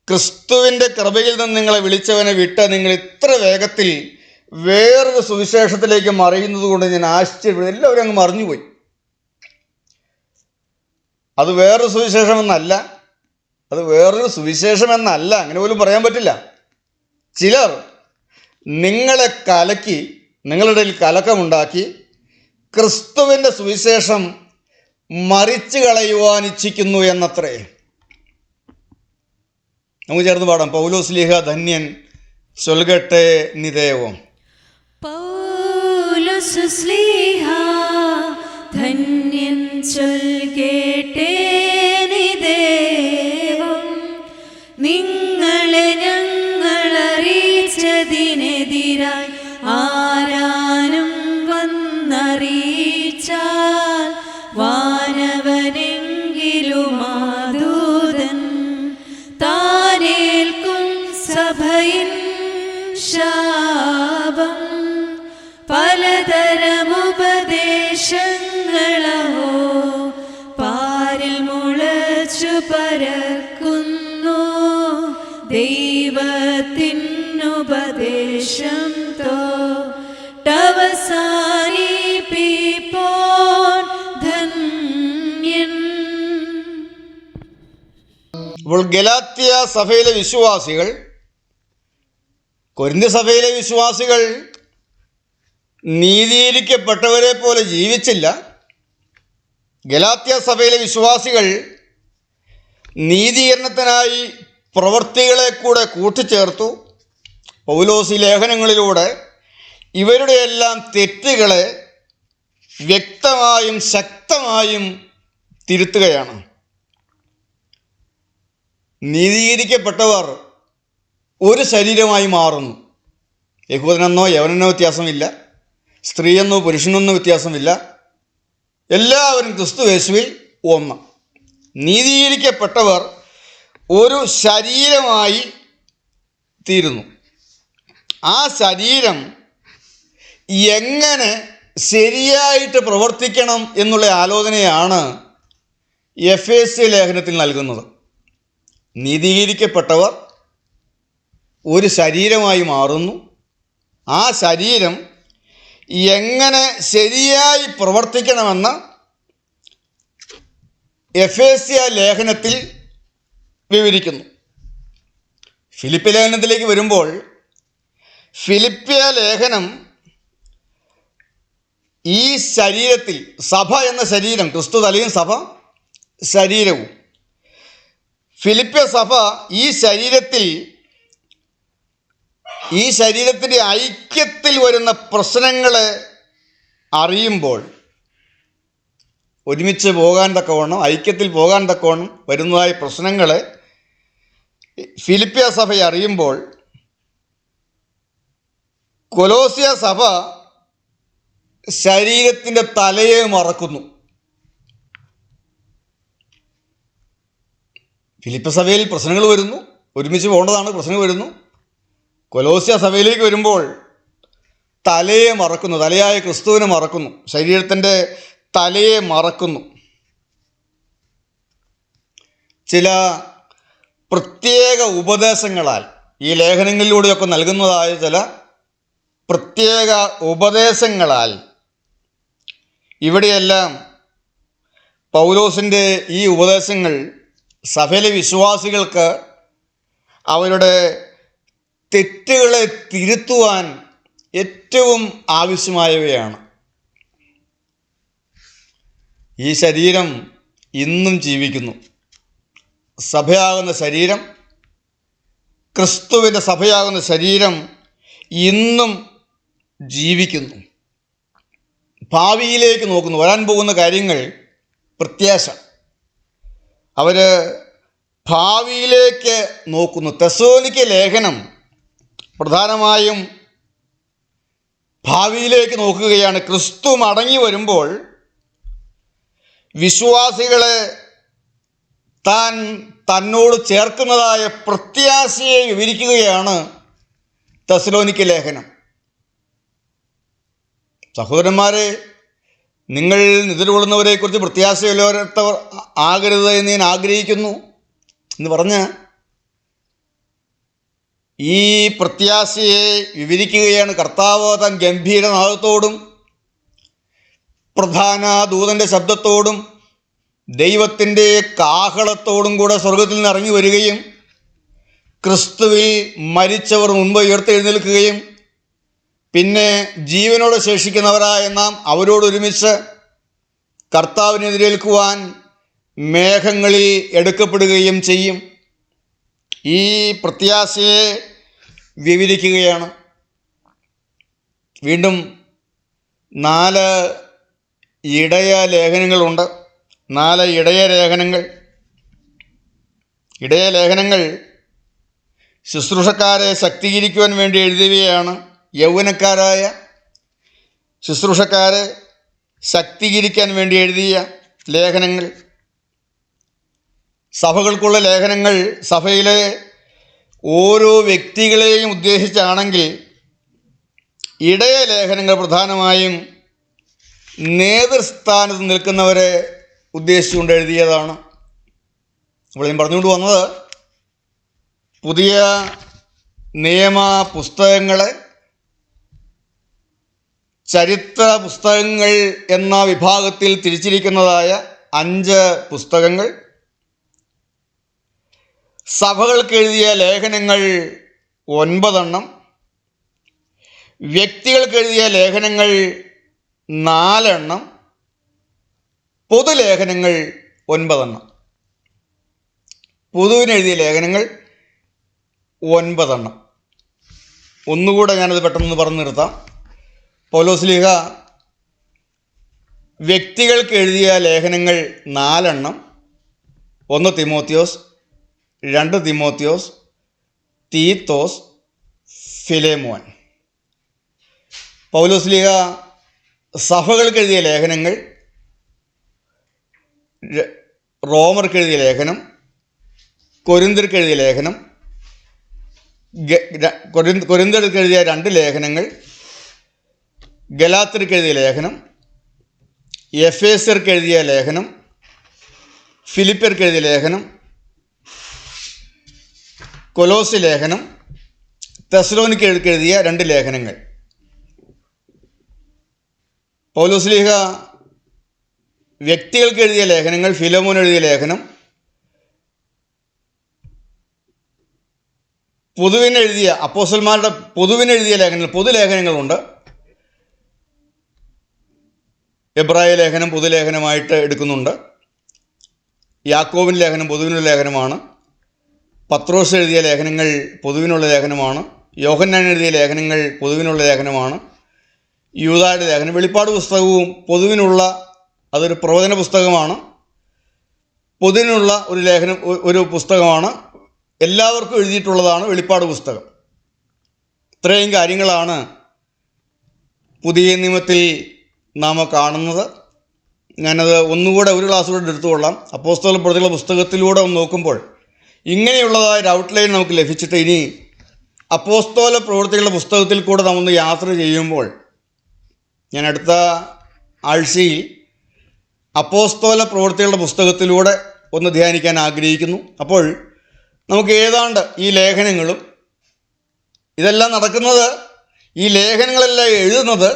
ക്രിസ്തുവിൻ്റെ കൃപയിൽ നിന്ന് നിങ്ങളെ വിളിച്ചവനെ വിട്ട് നിങ്ങൾ ഇത്ര വേഗത്തിൽ വേറൊരു സുവിശേഷത്തിലേക്ക് മറിയുന്നത് കൊണ്ട് ഞാൻ ആശ്ചര്യപ്പെടും. എല്ലാവരും അങ്ങ് മറിഞ്ഞുപോയി. അത് വേറൊരു സുവിശേഷമെന്നല്ല, അങ്ങനെ പോലും പറയാൻ പറ്റില്ല. ചിലർ നിങ്ങളെ കലക്കി, നിങ്ങളുടെ ഇടയിൽ കലക്കമുണ്ടാക്കി ക്രിസ്തുവിൻ്റെ സുവിശേഷം മറിച്ചു കളയുവാൻ ഇച്ഛിക്കുന്നു എന്നത്രേ. നമുക്ക് ചേർന്ന് പാടാം. പൗലോസ്ലീഹ ധന്യൻ ചൊൽകട്ടെ നിദേവം. പൗലോസ്ലീഹ ധന്യൻ ചൊൽകേട്ടേ നിദേവം, നിങ്ങളെ ഞങ്ങളറിയിച്ചതിനെതിരായി ആരാനും വന്നറിയിച്ചാൽ വാനവനെങ്കിലും ആദൂതൻ താനേൽക്കും സഭയിൻ ശാപം. പലതരമുപദേശങ്ങളോ പാരിൽ മുളച്ചു പരക്കുന്നു, ദൈവത്തിനുപദേശം തോട്ടവസാനിപ്പിപ്പോൻ ധന്യൻ. ഇപ്പോൾ ഗലാത്യ സഭയിലെ വിശ്വാസികൾ, കൊരിന്ത്യ സഭയിലെ വിശ്വാസികൾ നീതീകരിക്കപ്പെട്ടവരെ പോലെ ജീവിച്ചില്ല. ഗലാത്യ സഭയിലെ വിശ്വാസികൾ നീതീകരണത്തിനായി പ്രവൃത്തികളെ കൂടെ കൂട്ടിച്ചേർത്തു. പൗലോസ് ലേഖനങ്ങളിലൂടെ ഇവരുടെ എല്ലാം തെറ്റുകളെ വ്യക്തമായും ശക്തമായും തിരുത്തുകയാണ്. നീതീകരിക്കപ്പെട്ടവർ ഒരു ശരീരമായി മാറുന്നു. യഹൂദനെന്നോ യവനനോ വ്യത്യാസമില്ല, സ്ത്രീയെന്നോ പുരുഷനെന്നോ വ്യത്യാസമില്ല. എല്ലാവരും ക്രിസ്തു യേശുവിൽ ഒന്ന്. നീതീകരിക്കപ്പെട്ടവർ ഒരു ശരീരമായി തീരുന്നു. ആ ശരീരം എങ്ങനെ ശരിയായിട്ട് പ്രവർത്തിക്കണം എന്നുള്ള ആലോചനയാണ് എഫേസ്യ ലേഖനത്തിൽ നൽകുന്നത്. നീതീകരിക്കപ്പെട്ടവർ ഒരു ശരീരമായി മാറുന്നു. ആ ശരീരം എങ്ങനെ ശരിയായി പ്രവർത്തിക്കണമെന്ന് എഫേസ്യ ലേഖനത്തിൽ വിവരിക്കുന്നു. ഫിലിപ്പി ലേഖനത്തിലേക്ക് വരുമ്പോൾ ഫിലിപ്പിയ ലേഖനം ഈ ശരീരത്തിൽ, സഭ എന്ന ശരീരം, ക്രിസ്തു തലയും സഭ ശരീരവും, ഫിലിപ്പിയ സഭ ഈ ശരീരത്തിൻ്റെ ഐക്യത്തിൽ വരുന്ന പ്രശ്നങ്ങളെ അറിയുമ്പോൾ, ഒരുമിച്ച് പോകാൻ തക്കവണ്ണം, ഐക്യത്തിൽ പോകാൻ തക്കവണ്ണം വരുന്നതായ പ്രശ്നങ്ങളെ ഫിലിപ്പിയ സഭ അറിയുമ്പോൾ, കൊലോസ്യ സഭ ശരീരത്തിൻ്റെ തലയെ മറക്കുന്നു. ഫിലിപ്പ സഭയിൽ പ്രശ്നങ്ങൾ വരുന്നു, ഒരുമിച്ച് പോകേണ്ടതാണ്, പ്രശ്നങ്ങൾ വരുന്നു. കൊലോസ്യ സഭയിലേക്ക് വരുമ്പോൾ തലയെ മറക്കുന്നു, തലയായ ക്രിസ്തുവിനെ മറക്കുന്നു, ശരീരത്തിൻ്റെ തലയെ മറക്കുന്നു. ചില പ്രത്യേക ഉപദേശങ്ങളാൽ, ഈ ലേഖനങ്ങളിലൂടെയൊക്കെ നൽകുന്നതായ ചില പ്രത്യേക ഉപദേശങ്ങളാൽ ഇവിടെയെല്ലാം പൗലോസിൻ്റെ ഈ ഉപദേശങ്ങൾ സഭയിലെ വിശ്വാസികൾക്ക് അവരുടെ തെറ്റുകളെ തിരുത്തുവാൻ ഏറ്റവും ആവശ്യമായവയാണ്. ഈ ശരീരം ഇന്നും ജീവിക്കുന്നു. സഭയാകുന്ന ശരീരം, ക്രിസ്തുവിൻ്റെ സഭയാകുന്ന ശരീരം ഇന്നും ജീവിക്കുന്നു. ഭാവിയിലേക്ക് നോക്കുന്നു, വരാൻ പോകുന്ന കാര്യങ്ങൾ പ്രത്യാശ. അവർ ഭാവിയിലേക്ക് നോക്കുന്നു. തെസ്സലോനിക്ക ലേഖനം പ്രധാനമായും ഭാവിയിലേക്ക് നോക്കുകയാണ്. ക്രിസ്തു മടങ്ങി വരുമ്പോൾ വിശ്വാസികളെ തന്നോട് ചേർക്കുന്നതായ പ്രത്യാശയെ വിവരിക്കുകയാണ് തെസ്സലോനിക്ക ലേഖനം. സഹോദരന്മാരെ, നിങ്ങൾ നിദ്രകൊള്ളുന്നവരെക്കുറിച്ച് പ്രത്യാശയില്ലാത്തവർ ആകരുത് എന്ന് ഞാൻ ആഗ്രഹിക്കുന്നു എന്ന് പറഞ്ഞ് ഈ പ്രത്യാശയെ വിവരിക്കുകയാണ്. കർത്താവ് തൻ ഗംഭീരനാദത്തോടും പ്രധാന ദൂതൻ്റെ ശബ്ദത്തോടും ദൈവത്തിൻ്റെ കാഹളത്തോടും കൂടെ സ്വർഗത്തിൽ നിന്ന് ഇറങ്ങി വരികയും ക്രിസ്തുവിൽ മരിച്ചവർ മുൻപ് ഉയർത്തെഴുന്നേൽക്കുകയും പിന്നെ ജീവനോടെ ശേഷിക്കുന്നവരായ നാം അവരോടൊരുമിച്ച് കർത്താവിനെ എതിരേൽക്കുവാൻ മേഘങ്ങളിൽ എടുക്കപ്പെടുകയും ചെയ്യും. ഈ പ്രത്യാശയെ വിവരിക്കുകയാണ്. വീണ്ടും 4 ഇടയ ലേഖനങ്ങളുണ്ട്. 4 ഇടയ ലേഖനങ്ങൾ ശുശ്രൂഷക്കാരെ ശക്തീകരിക്കുവാൻ വേണ്ടി എഴുതിയവയാണ്. യൗവനക്കാരായ ശുശ്രൂഷക്കാരെ ശക്തീകരിക്കാൻ വേണ്ടി എഴുതിയ ലേഖനങ്ങൾ. സഭകൾക്കുള്ള ലേഖനങ്ങൾ സഭയിലെ ഓരോ വ്യക്തികളെയും ഉദ്ദേശിച്ചാണെങ്കിൽ, ഇടയ ലേഖനങ്ങൾ പ്രധാനമായും നേതൃസ്ഥാനത്ത് നിൽക്കുന്നവരെ ഉദ്ദേശിച്ചുകൊണ്ട് എഴുതിയതാണ്. അപ്പോൾ ഞാൻ പറഞ്ഞുകൊണ്ട് വന്നത്, പുതിയ നിയമ പുസ്തകങ്ങളെ ചരിത്ര പുസ്തകങ്ങൾ എന്ന വിഭാഗത്തിൽ തിരിച്ചിരിക്കുന്നതായ 5 പുസ്തകങ്ങൾ, സഭകൾക്ക് എഴുതിയ ലേഖനങ്ങൾ 9 എണ്ണം, വ്യക്തികൾക്ക് എഴുതിയ ലേഖനങ്ങൾ 4 എണ്ണം, പൊതുലേഖനങ്ങൾ 9 എണ്ണം. പൊതുവിനെഴുതിയ ലേഖനങ്ങൾ 9 എണ്ണം. ഒന്നുകൂടെ ഞാനത് പെട്ടെന്ന് പറഞ്ഞു നിർത്താം. പൗലോസ്ലീഹ വ്യക്തികൾക്ക് എഴുതിയ ലേഖനങ്ങൾ 4 എണ്ണം. 1 തിമോത്തിയോസ്, 2 തിമോത്തിയോസ്, തീത്തോസ്, ഫിലേമോൻ. പൗലോസ്ലീഹ സഭകൾക്ക് എഴുതിയ ലേഖനങ്ങൾ, റോമർക്ക് എഴുതിയ ലേഖനം, കൊരിന്ത്യർക്ക് എഴുതിയ ലേഖനം, കൊരിന്ത്യർക്ക് എഴുതിയ 2 ലേഖനങ്ങൾ, ഗലാത്യർക്ക് എഴുതിയ ലേഖനം, എഫേസ്യർക്ക് എഴുതിയ ലേഖനം, ഫിലിപ്പ്യർക്ക് എഴുതിയ ലേഖനം, കൊലോസി ലേഖനം, തെസ്സലോനിക്കർക്ക് എഴുതിയ 2 ലേഖനങ്ങൾ. പൗലോസ്ലീഹ വ്യക്തികൾക്ക് എഴുതിയ ലേഖനങ്ങൾ, ഫിലോമോൻ എഴുതിയ ലേഖനം, പൊതുവിനെഴുതിയ അപ്പോസ്തലന്മാരുടെ പൊതുവിനെഴുതിയ ലേഖനങ്ങൾ, പൊതുലേഖനങ്ങളുണ്ട്. എബ്രായ ലേഖനം പൊതുലേഖനമായിട്ട് എടുക്കുന്നുണ്ട്. യാക്കോബിൻ്റെ ലേഖനം പൊതുവിനുള്ള ലേഖനമാണ്. പത്രോസ് എഴുതിയ ലേഖനങ്ങൾ പൊതുവിനുള്ള ലേഖനമാണ്. യോഹന്നാൻ എഴുതിയ ലേഖനങ്ങൾ പൊതുവിനുള്ള ലേഖനമാണ്. യൂദായുടെ ലേഖനം, വെളിപ്പാട് പുസ്തകവും പൊതുവിനുള്ള, അതൊരു പ്രവചന പുസ്തകമാണ്. പൊതുവിനുള്ള ഒരു ലേഖനം, ഒരു പുസ്തകമാണ്. എല്ലാവർക്കും എഴുതിയിട്ടുള്ളതാണ് വെളിപ്പാട് പുസ്തകം. ഇത്രയും കാര്യങ്ങളാണ് പുതിയ നിയമത്തിൽ നാം കാണുന്നത്. ഞാനത് ഒന്നുകൂടെ ഒരു ക്ലാസ് കൂടെ എടുത്തുകൊള്ളാം. അപ്പോസ്തല പ്രവൃത്തികളുടെ പുസ്തകത്തിലൂടെ ഒന്ന് നോക്കുമ്പോൾ ഇങ്ങനെയുള്ളതായ ഒരു ഔട്ട്ലൈൻ നമുക്ക് ലഭിച്ചിട്ട് ഇനി അപ്പോസ്തല പ്രവൃത്തികളുടെ പുസ്തകത്തിൽ കൂടെ നാം ഒന്ന് യാത്ര ചെയ്യുമ്പോൾ, ഞാൻ അടുത്ത ആഴ്ചയിൽ അപ്പോസ്തല പ്രവൃത്തികളുടെ പുസ്തകത്തിലൂടെ ഒന്ന് ധ്യാനിക്കാൻ ആഗ്രഹിക്കുന്നു. അപ്പോൾ നമുക്ക് ഏതാണ്ട് ഈ ലേഖനങ്ങളും ഇതെല്ലാം നടക്കുന്നത്, ഈ ലേഖനങ്ങളെല്ലാം എഴുതുന്നത്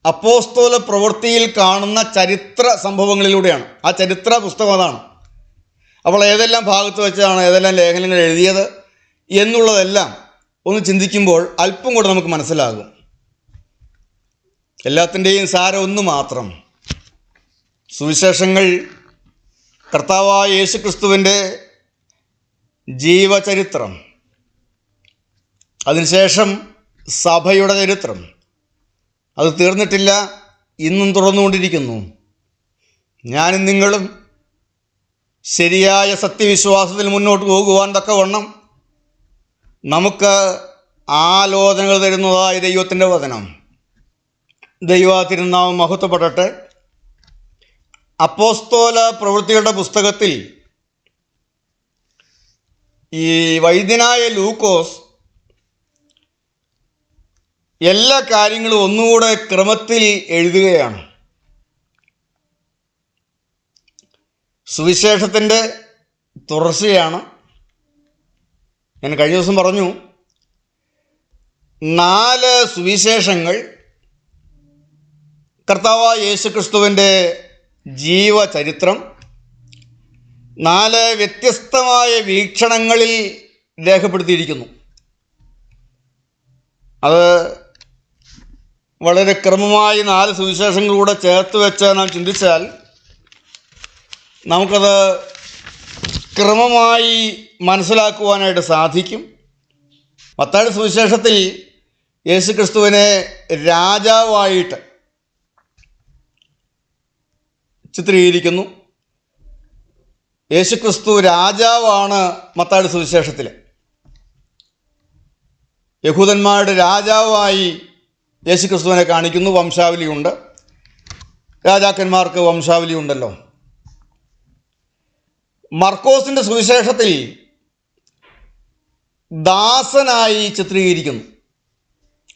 അപ്പോസ്തല പ്രവൃത്തിയിൽ കാണുന്ന ചരിത്ര സംഭവങ്ങളിലൂടെയാണ്. ആ ചരിത്ര പുസ്തകം അതാണ്. അപ്പോൾ ഏതെല്ലാം ഭാഗത്ത് വെച്ചാണ് ഏതെല്ലാം ലേഖനങ്ങൾ എഴുതിയത് എന്നുള്ളതെല്ലാം ഒന്ന് ചിന്തിക്കുമ്പോൾ അല്പം കൂടെ നമുക്ക് മനസ്സിലാകും. എല്ലാത്തിൻ്റെയും സാരം ഒന്ന് മാത്രം: സുവിശേഷങ്ങൾ കർത്താവായ യേശുക്രിസ്തുവിൻ്റെ ജീവചരിത്രം, അതിനുശേഷം സഭയുടെ ചരിത്രം. അത് തീർന്നിട്ടില്ല, ഇന്നും തുടർന്നുകൊണ്ടിരിക്കുന്നു. ഞാനും നിങ്ങളും ശരിയായ സത്യവിശ്വാസത്തിൽ മുന്നോട്ട് പോകുവാൻ തക്കവണ്ണം നമുക്ക് ആലോചനകൾ തരുന്നതായ ദൈവത്തിൻ്റെ വചനം. ദൈവ തിരുനാമം മഹത്വപ്പെടട്ടെ. അപ്പോസ്തല പ്രവൃത്തികളുടെ പുസ്തകത്തിൽ ഈ വൈദ്യനായ ലൂക്കോസ് എല്ലാ കാര്യങ്ങളും ഒന്നുകൂടെ ക്രമത്തിൽ എഴുതുകയാണ്. സുവിശേഷത്തിൻ്റെ തുടർച്ചയാണ്. ഞാൻ കഴിഞ്ഞ ദിവസം പറഞ്ഞു, 4 സുവിശേഷങ്ങൾ കർത്താവായ യേശുക്രിസ്തുവിൻ്റെ ജീവചരിത്രം 4 വ്യത്യസ്തമായ വീക്ഷണങ്ങളിൽ രേഖപ്പെടുത്തിയിരിക്കുന്നു. അത് വളരെ ക്രമമായി 4 സുവിശേഷങ്ങളിലൂടെ ചേർത്ത് വെച്ച് നാം ചിന്തിച്ചാൽ നമുക്കത് ക്രമമായി മനസ്സിലാക്കുവാനായിട്ട് സാധിക്കും. മത്തായിയുടെ സുവിശേഷത്തിൽ യേശുക്രിസ്തുവിനെ രാജാവായിട്ട് ചിത്രീകരിക്കുന്നു. യേശുക്രിസ്തു രാജാവാണ് മത്തായിയുടെ സുവിശേഷത്തിൽ. യഹൂദന്മാരുടെ രാജാവായി യേശുക്രിസ്തുവിനെ കാണിക്കുന്നു. വംശാവലിയുണ്ട്, രാജാക്കന്മാർക്ക് വംശാവലി ഉണ്ടല്ലോ. മർക്കോസിൻ്റെ സുവിശേഷത്തിൽ ദാസനായി ചിത്രീകരിക്കുന്നു.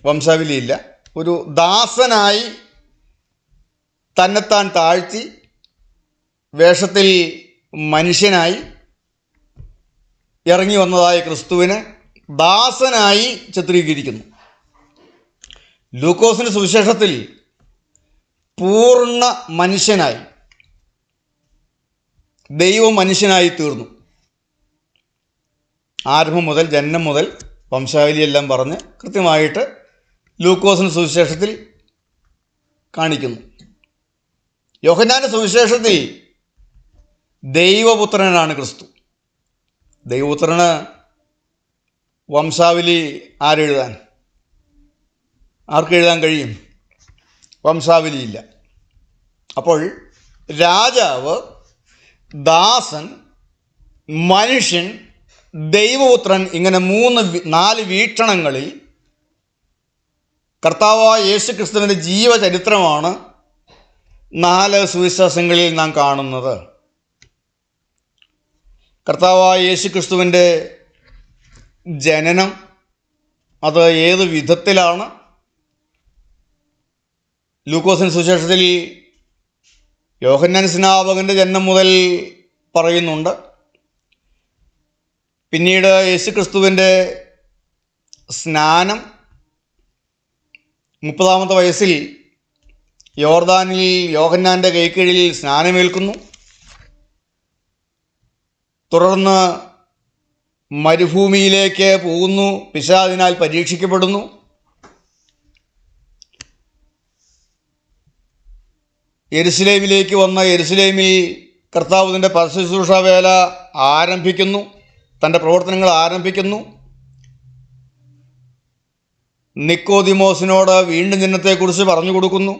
വംശാവലിയില്ല, ഒരു ദാസനായി തന്നെത്താൻ താഴ്ത്തി വേഷത്തിൽ മനുഷ്യനായി ഇറങ്ങി വന്നതായ ക്രിസ്തുവിനെ ദാസനായി ചിത്രീകരിക്കുന്നു. ലൂക്കോസിൻ്റെ സുവിശേഷത്തിൽ പൂർണ്ണ മനുഷ്യനായി, ദൈവം മനുഷ്യനായി തീർന്നു. ആരംഭം മുതൽ, ജനനം മുതൽ വംശാവലിയെല്ലാം പറഞ്ഞ് കൃത്യമായിട്ട് ലൂക്കോസിൻ്റെ സുവിശേഷത്തിൽ കാണിക്കുന്നു. യോഹന്നാൻ്റെ സുവിശേഷത്തിൽ ദൈവപുത്രനാണ് ക്രിസ്തു. ദൈവപുത്രന് വംശാവലി ആരെഴുതാൻ? ആർക്കെഴുതാൻ കഴിയും? വംശാവലിയില്ല. അപ്പോൾ രാജാവ്, ദാസൻ, മനുഷ്യൻ, ദൈവപുത്രൻ, ഇങ്ങനെ 4 വീക്ഷണങ്ങളിൽ കർത്താവായ യേശുക്രിസ്തുവിൻ്റെ ജീവചരിത്രമാണ് 4 സുവിശേഷങ്ങളിൽ നാം കാണുന്നത്. കർത്താവായ യേശുക്രിസ്തുവിൻ്റെ ജനനം അത് ഏത് വിധത്തിലാണ്? ലൂക്കോസിൻ്റെ സുവിശേഷത്തിൽ യോഹന്നാൻ സ്നാപകൻ്റെ ജനനം മുതൽ പറയുന്നുണ്ട്. പിന്നീട് യേശുക്രിസ്തുവിൻ്റെ സ്നാനം, 30-ാമത്തെ വയസ്സിൽ യോർദാനിൽ യോഹന്നാൻ്റെ കൈക്കീഴിൽ സ്നാനമേൽക്കുന്നു. തുടർന്ന് മരുഭൂമിയിലേക്ക് പോകുന്നു. പിശാചിനാൽ പരീക്ഷിക്കപ്പെടുന്നു. യെരുശലേമിലേക്ക് വന്ന യെരുശലേമിൽ കർത്താവ് തൻ്റെ പരശുശ്രൂഷ വേല ആരംഭിക്കുന്നു, തൻ്റെ പ്രവർത്തനങ്ങൾ ആരംഭിക്കുന്നു. നിക്കോദിമോസിനോട് വീണ്ടും ജനനത്തെക്കുറിച്ച് പറഞ്ഞു കൊടുക്കുന്നു.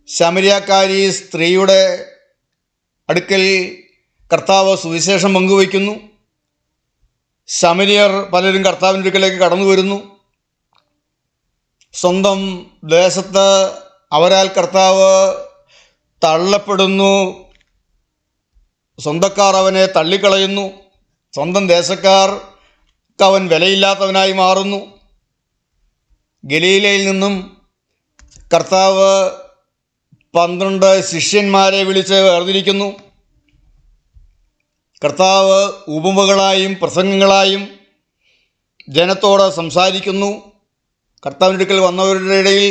ശമരിയാക്കാരി സ്ത്രീയുടെ അടുക്കൽ കർത്താവ് സുവിശേഷം പങ്കുവയ്ക്കുന്നു. ശമരിയർ പലരും കർത്താവിൻ്റെ അടുക്കലേക്ക് കടന്നു വരുന്നു. സ്വന്തം ദേശത്ത് അവരാൽ കർത്താവ് തള്ളപ്പെടുന്നു. സ്വന്തക്കാർ അവനെ തള്ളിക്കളയുന്നു. സ്വന്തം ദേശക്കാർക്ക് അവൻ വിലയില്ലാത്തവനായി മാറുന്നു. ഗലീലയിൽ നിന്നും കർത്താവ് 12 ശിഷ്യന്മാരെ വിളിച്ച് വേർതിരിക്കുന്നു. കർത്താവ് ഉപമകളായും പ്രസംഗങ്ങളായും ജനത്തോട് സംസാരിക്കുന്നു. കർത്താവിൻ്റെ അടുക്കൽ വന്നവരുടെ ഇടയിൽ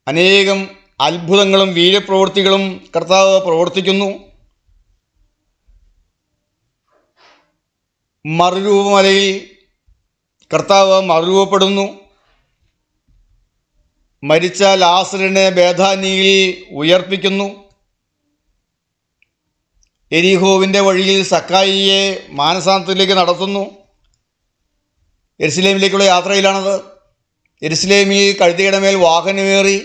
അനേകം അത്ഭുതങ്ങളും വീര്യപ്രവൃത്തികളും കർത്താവ് പ്രവർത്തിക്കുന്നു. മറുരൂപമലയിൽ കർത്താവ് മറുരൂപപ്പെടുന്നു. മരിച്ച ലാസറിനെ ബേഥാനിയിൽ ഉയർപ്പിക്കുന്നു. എരിഹോവിൻ്റെ വഴിയിൽ സക്കായിയെ മാനസാന്തരത്തിലേക്ക് നടത്തുന്നു. യെരുശലേമിലേക്കുള്ള യാത്രയിലാണത്. യെരുശലേമിൽ കഴുതയുടെ മേൽ വാഹനമേറി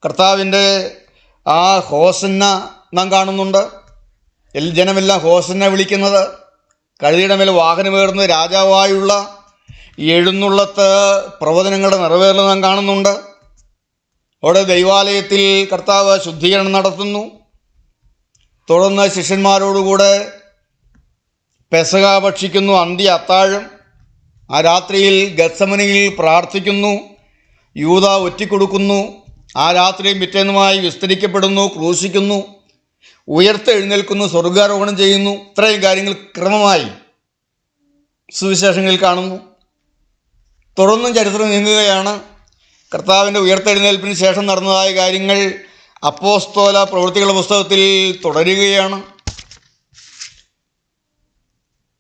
കർത്താവിൻ്റെ ആ ഹോസന്ന നാം കാണുന്നുണ്ട്. ജനമെല്ലാം ഹോസന്ന വിളിക്കുന്നത്, കഴുതയുടെ മേൽ വാഹനമേറുന്ന രാജാവായുള്ള എഴുന്നള്ളത്ത് പ്രവചനങ്ങളുടെ നിറവേറൽ നാം കാണുന്നുണ്ട്. അവിടെ ദൈവാലയത്തിൽ കർത്താവ് ശുദ്ധീകരണം നടത്തുന്നു. തുടർന്ന് ശിഷ്യന്മാരോടുകൂടെ പെസഹ ഭക്ഷിക്കുന്നു, അന്ത്യ അത്താഴം. ആ രാത്രിയിൽ ഗത്സമനയിൽ പ്രാർത്ഥിക്കുന്നു. യൂദ ഒറ്റിക്കൊടുക്കുന്നു. ആ രാത്രിയും പിറ്റേന്നുമായി വിസ്തരിക്കപ്പെടുന്നു, ക്രൂശിക്കുന്നു, ഉയർത്തെഴുന്നേൽക്കുന്നു, സ്വർഗാരോഹണം ചെയ്യുന്നു. ഇത്രയും കാര്യങ്ങൾ ക്രമമായി സുവിശേഷങ്ങളിൽ കാണുന്നു. തുടർന്നും ചരിത്രം നീങ്ങുകയാണ്. കർത്താവിൻ്റെ ഉയർത്തെഴുന്നേൽപ്പിന് ശേഷം നടന്നതായ കാര്യങ്ങൾ അപ്പോസ്തല പ്രവൃത്തികളുടെ പുസ്തകത്തിൽ തുടരുകയാണ്.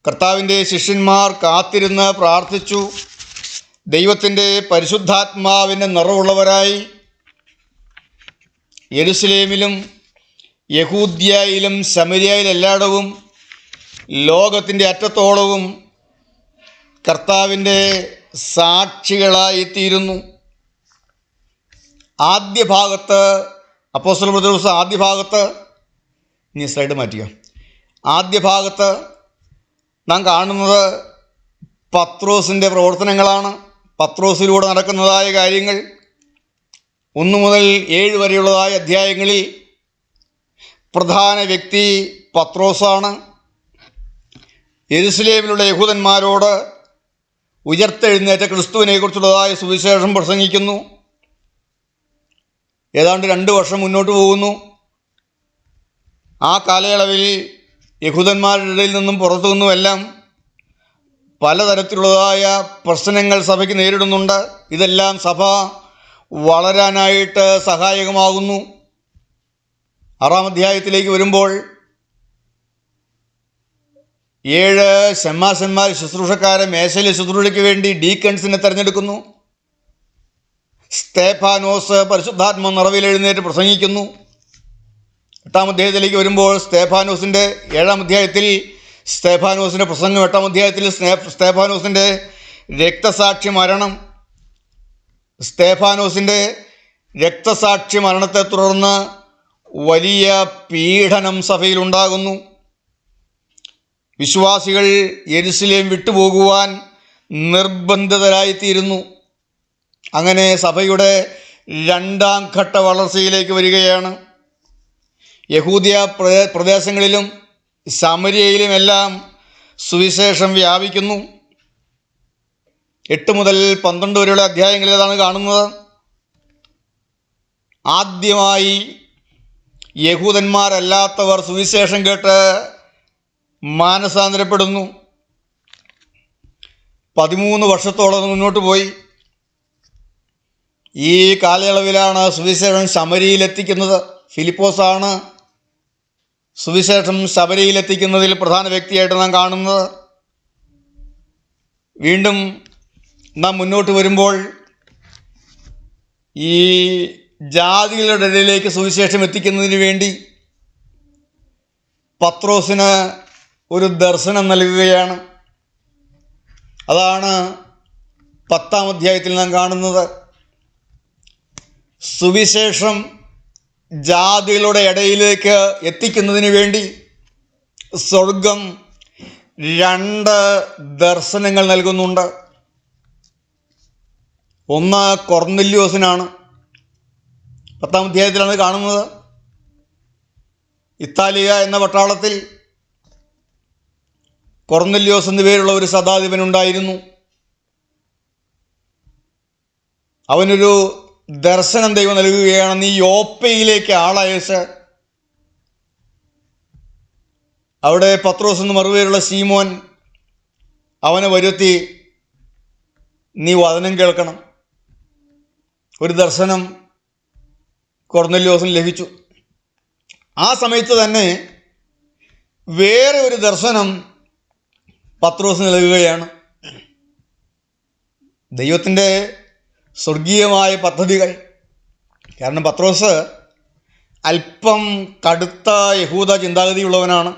കർത്താവിൻ്റെ ശിഷ്യന്മാർ കാത്തിരുന്ന് പ്രാർത്ഥിച്ചു. ദൈവത്തിൻ്റെ പരിശുദ്ധാത്മാവിൻ്റെ നിറവുള്ളവരായി യെരുശലേമിലും യഹൂദ്യയിലും ശമര്യയിലും എല്ലായിടവും ലോകത്തിൻ്റെ അറ്റത്തോളവും കർത്താവിൻ്റെ സാക്ഷികളായിത്തീരുന്നു. ആദ്യ ഭാഗത്ത് അപ്പോസ്തല പ്രവൃത്തി ആദ്യ ഭാഗത്ത്, ഇനി സ്ലൈഡ് മാറ്റുക, ആദ്യ ഭാഗത്ത് നാം കാണുന്നത് പത്രോസിൻ്റെ പ്രവർത്തനങ്ങളാണ്. പത്രോസിലൂടെ നടക്കുന്നതായ കാര്യങ്ങൾ 1 മുതൽ 7 വരെയുള്ളതായ അധ്യായങ്ങളിൽ പ്രധാന വ്യക്തി പത്രോസാണ്. യെരുശലേമിലുള്ള യഹൂദന്മാരോട് ഉയർത്തെഴുന്നേറ്റ ക്രിസ്തുവിനെക്കുറിച്ചുള്ളതായ സുവിശേഷം പ്രസംഗിക്കുന്നു. ഏതാണ്ട് 2 വർഷം മുന്നോട്ട് പോകുന്നു. ആ കാലയളവിൽ യഹൂദന്മാരുടെ ഇടയിൽ നിന്നും പുറത്തു നിന്നുമെല്ലാം പലതരത്തിലുള്ളതായ പ്രശ്നങ്ങൾ സഭയ്ക്ക് നേരിടുന്നുണ്ട്. ഇതെല്ലാം സഭ വളരാനായിട്ട് സഹായകമാകുന്നു. 6-ാം അധ്യായത്തിലേക്ക് വരുമ്പോൾ 7 ശമ്മാസന്മാർ ശുശ്രൂഷക്കാരെ മേശയിലെ ശുശ്രൂഷയ്ക്ക് വേണ്ടി ഡീക്കൺസിനെ തിരഞ്ഞെടുക്കുന്നു. സ്തേഫാനോസ് പരിശുദ്ധാത്മ നിറവിൽ എഴുന്നേറ്റ് പ്രസംഗിക്കുന്നു. 8-ാം അധ്യായത്തിലേക്ക് വരുമ്പോൾ സ്തേഫാനോസിൻ്റെ 7-ാം അധ്യായത്തിൽ സ്തേഫാനോസിൻ്റെ പ്രസംഗം, 8-ാം അധ്യായത്തിൽ സ്തേഫാനോസിൻ്റെ രക്തസാക്ഷി മരണം. സ്തേഫാനോസിൻ്റെ രക്തസാക്ഷി മരണത്തെ തുടർന്ന് വലിയ പീഡനം സഭയിലുണ്ടാകുന്നു. വിശ്വാസികൾ യെരുശലേം വിട്ടുപോകുവാൻ നിർബന്ധിതരായിത്തീരുന്നു. അങ്ങനെ സഭയുടെ 2ാം ഘട്ട വളർച്ചയിലേക്ക് വരികയാണ്. യഹൂദിയ പ്രദേശങ്ങളിലും ശമര്യയിലുമെല്ലാം സുവിശേഷം വ്യാപിക്കുന്നു. 8 മുതൽ 12 വരെയുള്ള അധ്യായങ്ങളിൽ അതാണ് കാണുന്നത്. ആദ്യമായി യഹൂദന്മാരല്ലാത്തവർ സുവിശേഷം കേട്ട് മാനസാന്തരപ്പെടുന്നു. 13 വർഷത്തോളം മുന്നോട്ട് പോയി. ഈ കാലയളവിലാണ് സുവിശേഷം ശമരിയിലെത്തിക്കുന്നത്. ഫിലിപ്പോസാണ് സുവിശേഷം ശബരിയിലെത്തിക്കുന്നതിൽ പ്രധാന വ്യക്തിയായിട്ട് നാം കാണുന്നത്. വീണ്ടും നാം മുന്നോട്ട് വരുമ്പോൾ ഈ ജാതികളുടെ ഇടയിലേക്ക് സുവിശേഷം എത്തിക്കുന്നതിന് വേണ്ടി പത്രോസിന് ഒരു ദർശനം നൽകുകയാണ്. അതാണ് 10-ാം അധ്യായത്തിൽ നാം കാണുന്നത്. സുവിശേഷം ജാതികളുടെ ഇടയിലേക്ക് എത്തിക്കുന്നതിന് വേണ്ടി സ്വർഗം 2 ദർശനങ്ങൾ നൽകുന്നുണ്ട്. ഒന്ന് കൊർന്നല്യോസിനാണ്. 10-ാം അധ്യായത്തിലാണ് കാണുന്നത്. ഇത്താലിയ എന്ന പട്ടാളത്തിൽ കൊർന്നല്യോസ് എന്നു പേരുള്ള ഒരു ശതാധിപനുണ്ടായിരുന്നു. അവനൊരു ദർശനം ദൈവം നൽകുകയാണ്. നീ യോപ്പയിലേക്ക് ആളയച്ച് അവിടെ പത്രോസ് എന്ന് മറുപേരുള്ള ശീമോൻ അവനെ വരുത്തി നീ വചനം കേൾക്കണം. ഒരു ദർശനം കൊർന്നല്യോസിന് ലഭിച്ചു. ആ സമയത്ത് തന്നെ വേറെ ഒരു ദർശനം പത്രോസിന് നൽകുകയാണ്. ദൈവത്തിൻ്റെ സ്വർഗീയമായ പദ്ധതികൾ. കാരണം പത്രോസ് അല്പം കടുത്ത യഹൂദ ചിന്താഗതിയുള്ളവനാണ്.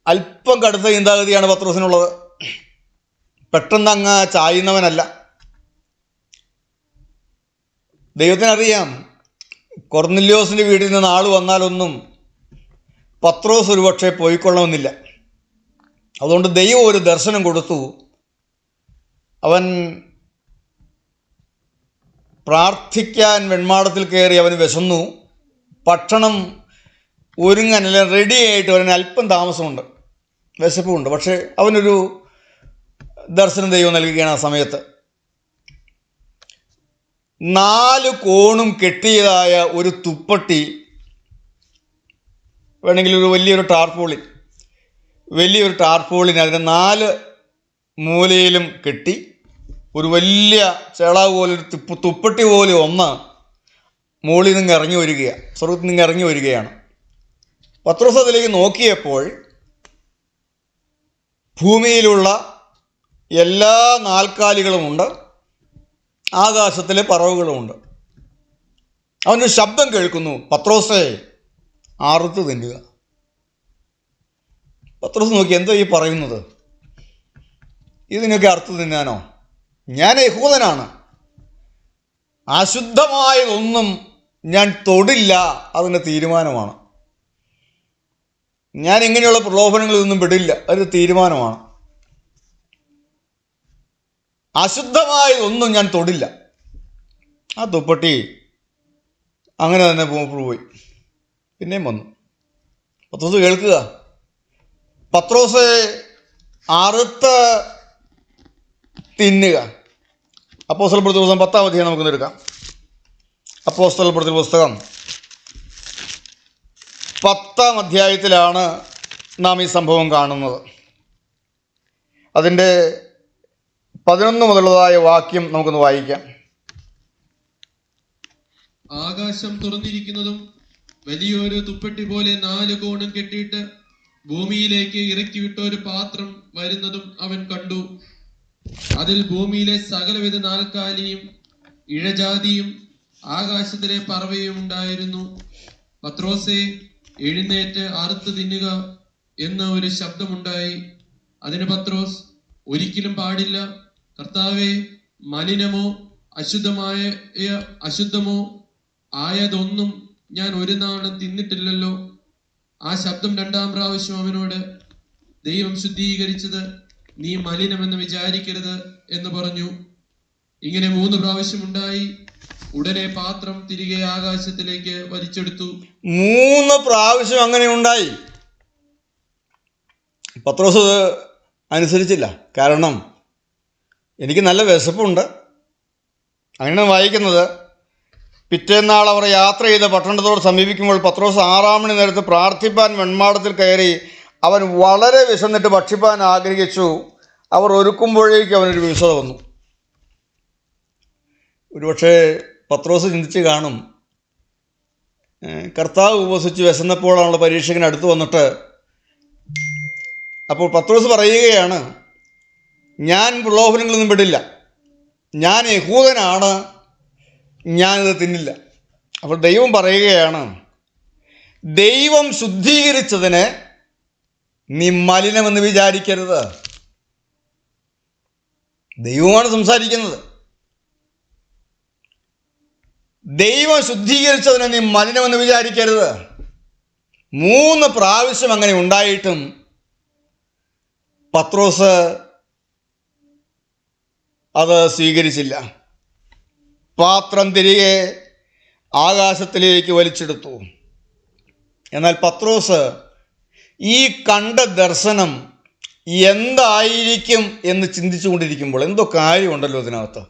അല്പം കടുത്ത ചിന്താഗതിയാണ് പത്രോസിനുള്ളത്. പെട്ടെന്ന് അങ്ങ് ചായുന്നവനല്ല. ദൈവത്തിനറിയാം കൊർന്നല്യോസിൻ്റെ വീട്ടിൽ നിന്ന് ആൾ വന്നാലൊന്നും പത്രോസ് ഒരുപക്ഷെ പോയിക്കൊള്ളണമെന്നില്ല. അതുകൊണ്ട് ദൈവം ഒരു ദർശനം കൊടുത്തു. അവൻ പ്രാർത്ഥിക്കാൻ വെൺമാടത്തിൽ കയറി. അവന് വിശന്നു. ഭക്ഷണം ഒരുങ്ങാനല്ല റെഡിയായിട്ട് അവന് അല്പം താമസമുണ്ട്, വിശപ്പുണ്ട്. പക്ഷേ അവനൊരു ദർശനം ദൈവം നൽകുകയാണ്. ആ സമയത്ത് 4 കോണും കെട്ടിയതായ ഒരു തുപ്പട്ടി, വേണമെങ്കിൽ ഒരു വലിയൊരു ടാർപോളിന് അതിനെ 4 മൂലയിലും കെട്ടി ഒരു വലിയ ചേളാവ് പോലെ ഒരു തുപ്പട്ടി പോലെ ഒന്ന് മുകളിൽ നിന്ന് ഇറങ്ങി വരികയാണ്, സ്വർഗത്തിൽ നിന്ന് ഇറങ്ങി വരികയാണ്. പത്രോസ് അതിലേക്ക് നോക്കിയപ്പോൾ ഭൂമിയിലുള്ള എല്ലാ നാൽക്കാലികളുമുണ്ട്, ആകാശത്തിലെ പറവുകളുമുണ്ട്. അവനൊരു ശബ്ദം കേൾക്കുന്നു, പത്രോസേ അറുത്ത് തിന്നുക. പത്രോസ് നോക്കി, എന്തോ ഈ പറയുന്നത്? ഇതിനൊക്കെ അറുത്ത് തിന്നാനോ? ഞാൻ യഹൂദനാണ്, അശുദ്ധമായതൊന്നും ഞാൻ തൊടില്ല, അതിൻ്റെ തീരുമാനമാണ്. ഞാൻ ഇങ്ങനെയുള്ള പ്രലോഭനങ്ങളിലൊന്നും പെടില്ല, അതൊരു തീരുമാനമാണ്. അശുദ്ധമായതൊന്നും ഞാൻ തൊടില്ല. ആ തുപ്പട്ടി അങ്ങനെ തന്നെ പോയി. പിന്നെയും വന്നു. പത്രോസ് കേൾക്കുക, പത്രോസ് അറുത്ത് തിന്നുക. അപ്പോസ്തലപ്രവൃത്തി പുസ്തകം 10-ാം അധ്യായം നമുക്ക് എടുക്കാം. അപ്പോസ്തലപ്രവൃത്തി പുസ്തകം 10-ാം അധ്യായത്തിലാണ് നാം ഈ സംഭവം കാണുന്നത്. അതിൻ്റെ 11 മുതലുള്ളതായ വാക്യം നമുക്കൊന്ന് വായിക്കാം. ആകാശം തുറന്നിരിക്കുന്നതും വലിയൊരു തുപ്പട്ടി പോലെ 4 കോണും കെട്ടിയിട്ട് ഭൂമിയിലേക്ക് ഇറക്കിവിട്ട ഒരു പാത്രം വരുന്നതും അവൻ കണ്ടു. അതിൽ ഭൂമിയിലെ സകലവിധ നാൽക്കാലിയും ഇഴജാതിയും ആകാശത്തിലെ പറവയും ഉണ്ടായിരുന്നു. പത്രോസേ, എഴുന്നേറ്റ് അറുത്ത് തിന്നുക എന്ന ഒരു ശബ്ദമുണ്ടായി. അതിന് പത്രോസ്, ഒരിക്കലും പാടില്ല കർത്താവേ, മലിനമോ അശുദ്ധമോ ആയതൊന്നും ഞാൻ ഒരു നാളും തിന്നിട്ടില്ലല്ലോ. ആ ശബ്ദം 2-ാം പ്രാവശ്യം അവനോട്, ദൈവം ശുദ്ധീകരിച്ചത് നീ മലിനമെന്ന് വിചാരിക്കരുത് എന്ന് പറഞ്ഞു. ഇങ്ങനെ 3 പ്രാവശ്യം ഉണ്ടായി. ഉടനെ പാത്രം തിരികെ ആകാശത്തിലേക്ക് വലിച്ചെടുത്തു. 3 പ്രാവശ്യം അങ്ങനെ ഉണ്ടായി. പത്രോസ് അനുസരിച്ചില്ല. കാരണം എനിക്ക് നല്ല വിശപ്പുണ്ട്. അങ്ങനെ വായിക്കുന്നത്, പിറ്റേന്നാൾ അവർ യാത്ര ചെയ്ത പട്ടണത്തോട് സമീപിക്കുമ്പോൾ പത്രോസ് 6-ാം മണി നേരത്ത് പ്രാർത്ഥിപ്പാൻ വെൺമാടത്തിൽ കയറി. അവൻ വളരെ വിശന്നിട്ട് ഭക്ഷിപ്പാൻ ആഗ്രഹിച്ചു. അവർ ഒരുക്കുമ്പോഴേക്കും അവനൊരു വിവശത വന്നു. ഒരുപക്ഷെ പത്രോസ് ചിന്തിച്ച് കാണും, കർത്താവ് ഉപവസിച്ച് വിശന്നപ്പോഴാണുള്ള പരീക്ഷകൻ അടുത്ത് വന്നിട്ട്. അപ്പോൾ പത്രോസ് പറയുകയാണ്, ഞാൻ പ്രലോഭനങ്ങളൊന്നും വിടില്ല, ഞാൻ യഹൂദനാണ്, ഞാനിത് തിന്നില്ല. അപ്പോൾ ദൈവം പറയുകയാണ്, ദൈവം ശുദ്ധീകരിച്ചതിന് നീ മലിനമെന്ന് വിചാരിക്കരുത്. ദൈവമാണ് സംസാരിക്കുന്നത്. ദൈവം ശുദ്ധീകരിച്ചതിനെ നീ മലിനമെന്ന് വിചാരിക്കരുത്. 3 പ്രാവശ്യം അങ്ങനെ ഉണ്ടായിട്ടും പത്രോസ് അത് സ്വീകരിച്ചില്ല. പാത്രം തിരികെ ആകാശത്തിലേക്ക് വലിച്ചെടുത്തു. എന്നാൽ പത്രോസ് ഈ കണ്ട ദർശനം എന്തായിരിക്കും എന്ന് ചിന്തിച്ചുകൊണ്ടിരിക്കുമ്പോൾ, എന്തോ കാര്യമുണ്ടല്ലോ ഇതിനകത്ത്,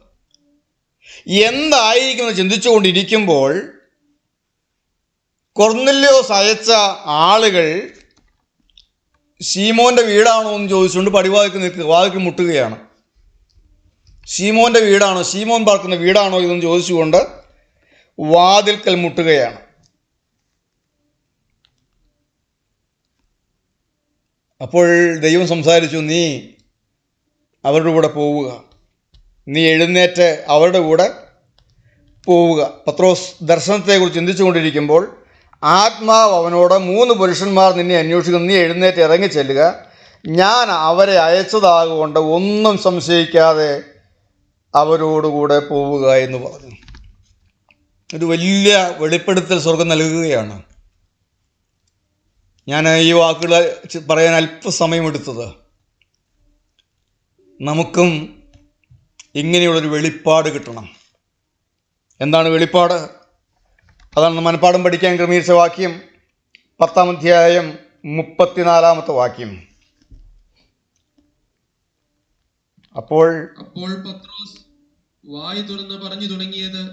എന്തായിരിക്കും എന്ന് ചിന്തിച്ചുകൊണ്ടിരിക്കുമ്പോൾ കൊർന്നല്യോസ് അയച്ച ആളുകൾ ശീമോൻ്റെ വീടാണോ എന്ന് ചോദിച്ചുകൊണ്ട് വാതിൽക്ക് മുട്ടുകയാണ്. ശീമോൻ്റെ വീടാണോ, ശീമോൻ പാർക്കുന്ന വീടാണോ ഇതെന്ന് ചോദിച്ചുകൊണ്ട് വാതിൽക്കൽ മുട്ടുകയാണ്. അപ്പോൾ ദൈവം സംസാരിച്ചു, നീ അവരുടെ കൂടെ പോവുക, നീ എഴുന്നേറ്റ് അവരുടെ കൂടെ പോവുക. പത്രോസ് ദർശനത്തെക്കുറിച്ച് ചിന്തിച്ചുകൊണ്ടിരിക്കുമ്പോൾ ആത്മാവ് അവനോട്, 3 പുരുഷന്മാർ നിന്നെ അന്വേഷിക്കുന്നു, നീ എഴുന്നേറ്റ് ഇറങ്ങി ചെല്ലുക, ഞാൻ അവരെ അയച്ചതാകൊണ്ട് ഒന്നും സംശയിക്കാതെ അവരോടുകൂടെ പോവുക എന്ന് പറഞ്ഞു. ഒരു വലിയ വെളിപ്പെടുത്തൽ സ്വർഗം നൽകുകയാണ്. ഞാൻ ഈ വാക്കുകൾ പറയാൻ അല്പസമയമെടുത്തത്, നമുക്കും ഇങ്ങനെയുള്ളൊരു വെളിപ്പാട് കിട്ടണം. എന്താണ് വെളിപ്പാട്? അതാണ് മനപ്പാഠം പഠിക്കാൻ ക്രമീകരിച്ച വാക്യം, 10-ാം അധ്യായം 34-ാമത്തെ വാക്യം. അപ്പോൾ പത്രോസ് വായ് തുറന്ന് പറഞ്ഞു തുടങ്ങിയത്,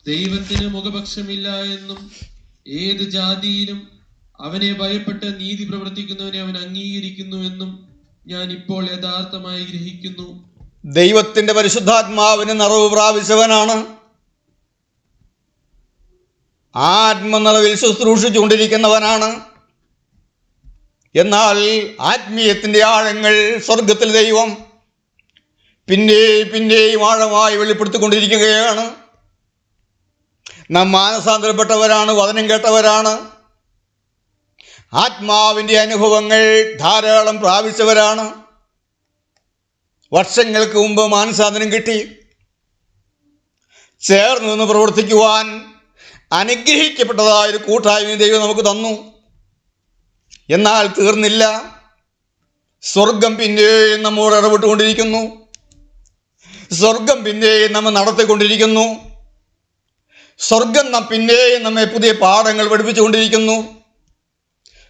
ദൈവത്തിന് മുഖപക്ഷമില്ല എന്നും ഏത് ജാതിയിലും അവനെ ഭയപ്പെട്ട് നീതി പ്രവർത്തിക്കുന്നവനെ അവൻ അംഗീകരിക്കുന്നു എന്നും ഞാൻ ഇപ്പോൾ യഥാർത്ഥമായി ഗ്രഹിക്കുന്നു. ദൈവത്തിന്റെ പരിശുദ്ധാത്മാവിന് നിറവ് പ്രാപിച്ചവനാണ്, ആത്മനിറവിൽ ശുശ്രൂഷിച്ചുകൊണ്ടിരിക്കുന്നവനാണ്. എന്നാൽ ആത്മീയത്തിന്റെ ആഴങ്ങൾ സ്വർഗത്തിൽ ദൈവം പിന്നെയും ആഴമായി വെളിപ്പെടുത്തിക്കൊണ്ടിരിക്കുകയാണ്. നാം മാനസാന്തരപ്പെട്ടവരാണ്, വചനം കേട്ടവരാണ്, ആത്മാവിൻ്റെ അനുഭവങ്ങൾ ധാരാളം പ്രാപിച്ചവരാണ്. വർഷങ്ങൾക്ക് മുമ്പ് മാനസാന്തരം കിട്ടി, ചേർന്ന് നിന്ന് പ്രവർത്തിക്കുവാൻ അനുഗ്രഹിക്കപ്പെട്ടതായൊരു കൂട്ടായ്മ ദൈവം നമുക്ക് തന്നു. എന്നാൽ തീർന്നില്ല, സ്വർഗം പിന്നെയും നമ്മോട് ഇടപെട്ടുകൊണ്ടിരിക്കുന്നു, സ്വർഗം പിന്നെയും നമ്മെ നടത്തിക്കൊണ്ടിരിക്കുന്നു, സ്വർഗം പിന്നെയും നമ്മെ പുതിയ പാഠങ്ങൾ പഠിപ്പിച്ചുകൊണ്ടിരിക്കുന്നു,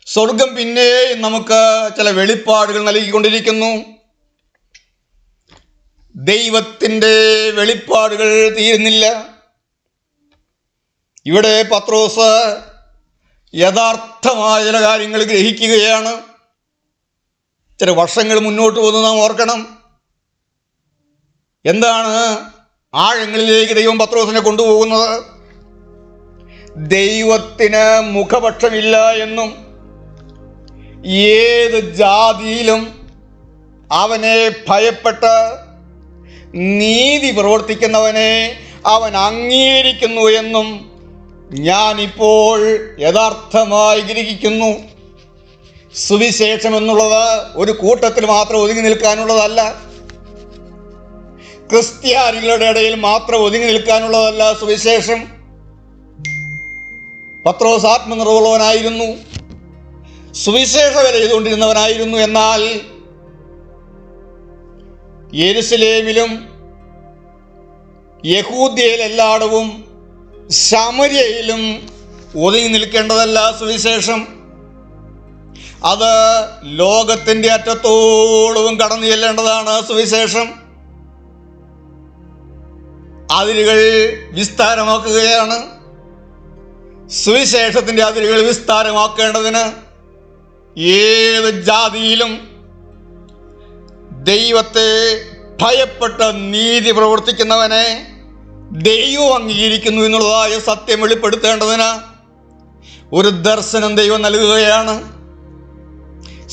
സ്വർഗം പിന്നെയും നമുക്ക് ചില വെളിപ്പാടുകൾ നൽകിക്കൊണ്ടിരിക്കുന്നു. ദൈവത്തിൻ്റെ വെളിപ്പാടുകൾ തീരുന്നില്ല. ഇവിടെ പത്രോസ് യഥാർത്ഥമായ ചില കാര്യങ്ങൾ ഗ്രഹിക്കുകയാണ്. ചില വർഷങ്ങൾ മുന്നോട്ട് പോകുന്നത് നാം ഓർക്കണം. എന്താണ് ആഴങ്ങളിലേക്ക് ദൈവം പത്രോസിനെ കൊണ്ടുപോകുന്നത്? ദൈവത്തിന് മുഖപക്ഷമില്ല എന്നും ഏത് ജാതിയിലും അവനെ ഭയപ്പെട്ട് നീതി പ്രവർത്തിക്കുന്നവനെ അവൻ അംഗീകരിക്കുന്നു എന്നും ഞാനിപ്പോൾ യഥാർത്ഥമായി ഗ്രഹിക്കുന്നു. സുവിശേഷം എന്നുള്ളത് ഒരു കൂട്ടത്തിൽ മാത്രം ഒതുങ്ങി നിൽക്കാനുള്ളതല്ല, ക്രിസ്ത്യാനികളുടെ ഇടയിൽ മാത്രം ഒതുങ്ങി നിൽക്കാനുള്ളതല്ല സുവിശേഷം. പത്രോസ് ആത്മനിർവ്വളവനായിരുന്നു, സുവിശേഷ വേല ചെയ്തുകൊണ്ടിരുന്നവനായിരുന്നു. എന്നാൽ യെരുശലേമിലും യഹൂദ്യയിലെല്ലായിടവും ശമര്യയിലും ഒതുങ്ങി നിൽക്കേണ്ടതല്ല സുവിശേഷം. അത് ലോകത്തിൻ്റെ അറ്റത്തോളവും കടന്നു ചെല്ലേണ്ടതാണ് സുവിശേഷം. അതിരുകൾ വിസ്താരമാക്കുകയാണ്. സുവിശേഷത്തിൻ്റെ അതിരുകൾ വിസ്താരമാക്കേണ്ടതിന് ഏത് ജാതിയിലും ദൈവത്തെ ഭയപ്പെട്ട് നീതി പ്രവർത്തിക്കുന്നവനെ ദൈവം അംഗീകരിക്കുന്നു എന്നുള്ളതായ സത്യം വെളിപ്പെടുത്തേണ്ടതിന് ഒരു ദർശനം ദൈവം നൽകുകയാണ്.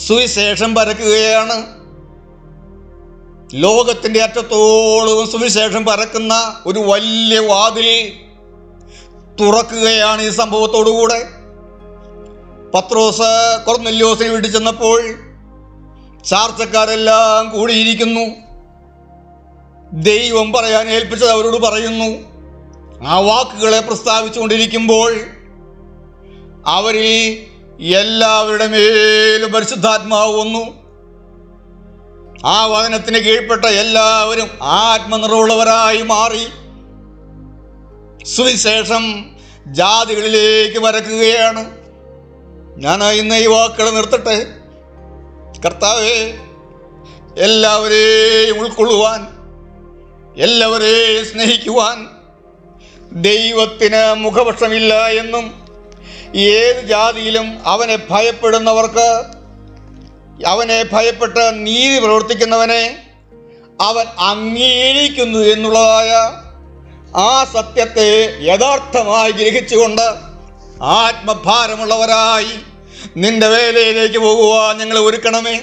സുവിശേഷം പരക്കുകയാണ്. ലോകത്തിൻ്റെ അറ്റത്തോളം സുവിശേഷം പരക്കുന്ന ഒരു വലിയ വാതിൽ തുറക്കുകയാണ് ഈ സംഭവത്തോടുകൂടെ. പത്രോസ് കൊർന്നല്യോസിനെ വീട്ടിൽ ചെന്നപ്പോൾ ചാർച്ചക്കാരെല്ലാം കൂടിയിരിക്കുന്നു. ദൈവം പറയാൻ ഏൽപ്പിച്ചത് അവരോട് പറയുന്നു. ആ വാക്കുകളെ പ്രസ്താവിച്ചുകൊണ്ടിരിക്കുമ്പോൾ അവരിൽ എല്ലാവരുടെ മേലും പരിശുദ്ധാത്മാവ് വന്നു. ആ വചനത്തിന് കീഴ്പ്പെട്ട എല്ലാവരും ആത്മനിറവുള്ളവരായി മാറി സുവിശേഷം ജാതികളിലേക്ക് പരക്കുകയാണ്. ഞാൻ ഇന്ന് ഈ വാക്കുകൾ നിർത്തട്ടെ. കർത്താവേ, എല്ലാവരെയും ഉൾക്കൊള്ളുവാൻ, എല്ലാവരെയും സ്നേഹിക്കുവാൻ, ദൈവത്തിന് മുഖപക്ഷമില്ല എന്നും ഏത് ജാതിയിലും അവനെ ഭയപ്പെടുന്നവർക്ക്, അവനെ ഭയപ്പെട്ട് നീതി പ്രവർത്തിക്കുന്നവനെ അവൻ അംഗീകരിക്കുന്നു എന്നുള്ളതായ ആ സത്യത്തെ യഥാർത്ഥമായി ഗ്രഹിച്ചുകൊണ്ട് ആത്മഭാരമുള്ളവരായി നിന്റെ വേലയിലേക്ക് പോകുവാൻ ഞങ്ങളെ ഒരുക്കണമേ.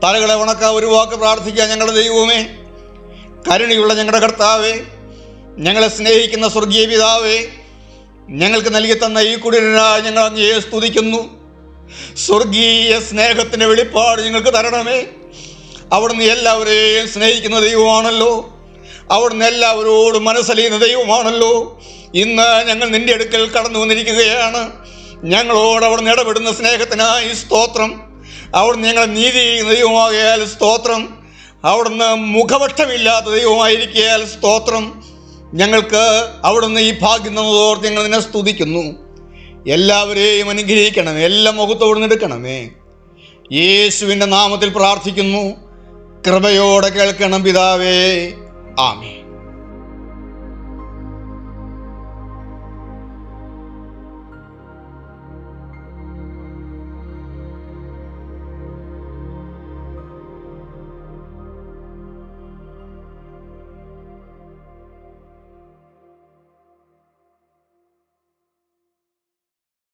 തലകളെ ഉണക്കാൻ ഒരു വാക്ക് പ്രാർത്ഥിക്കാൻ ഞങ്ങളുടെ ദൈവമേ, കരുണയുള്ള ഞങ്ങളുടെ കർത്താവേ, ഞങ്ങളെ സ്നേഹിക്കുന്ന സ്വർഗീയ പിതാവേ, ഞങ്ങൾക്ക് നൽകി തന്ന ഈ കുടിലിനായി ഞങ്ങൾ അങ്ങയെ സ്തുതിക്കുന്നു. സ്വർഗീയ സ്നേഹത്തിൻ്റെ വെളിപ്പാട് ഞങ്ങൾക്ക് തരണമേ. അവിടുന്ന് എല്ലാവരെയും സ്നേഹിക്കുന്ന ദൈവമാണല്ലോ. അവിടുന്ന് എല്ലാവരോടും മനസ്സലിയുന്ന ദൈവമാണല്ലോ. ഇന്ന് ഞങ്ങൾ നിന്റെ അടുക്കൽ കടന്നു വന്നിരിക്കുകയാണ്. ഞങ്ങളോട് അവിടുന്ന് ഇടപെടുന്ന സ്നേഹത്തിനായി സ്തോത്രം. അവിടുന്ന് ഞങ്ങളെ നീതി ദൈവമാകിയാൽ സ്തോത്രം. അവിടുന്ന് മുഖപക്ഷമില്ലാത്ത ദൈവമായിരിക്കിയാൽ സ്തോത്രം. ഞങ്ങൾക്ക് അവിടുന്ന് ഈ ഭാഗ്യം തന്നതോർത്ത് ഞങ്ങൾ നിന്നെ സ്തുതിക്കുന്നു. എല്ലാവരെയും അനുഗ്രഹിക്കണമേ, എല്ലാ മുഖത്തോടും എടുക്കണമേ. യേശുവിൻ്റെ നാമത്തിൽ പ്രാർത്ഥിക്കുന്നു. കൃപയോടെ കേൾക്കണം പിതാവേ. ആമേൻ.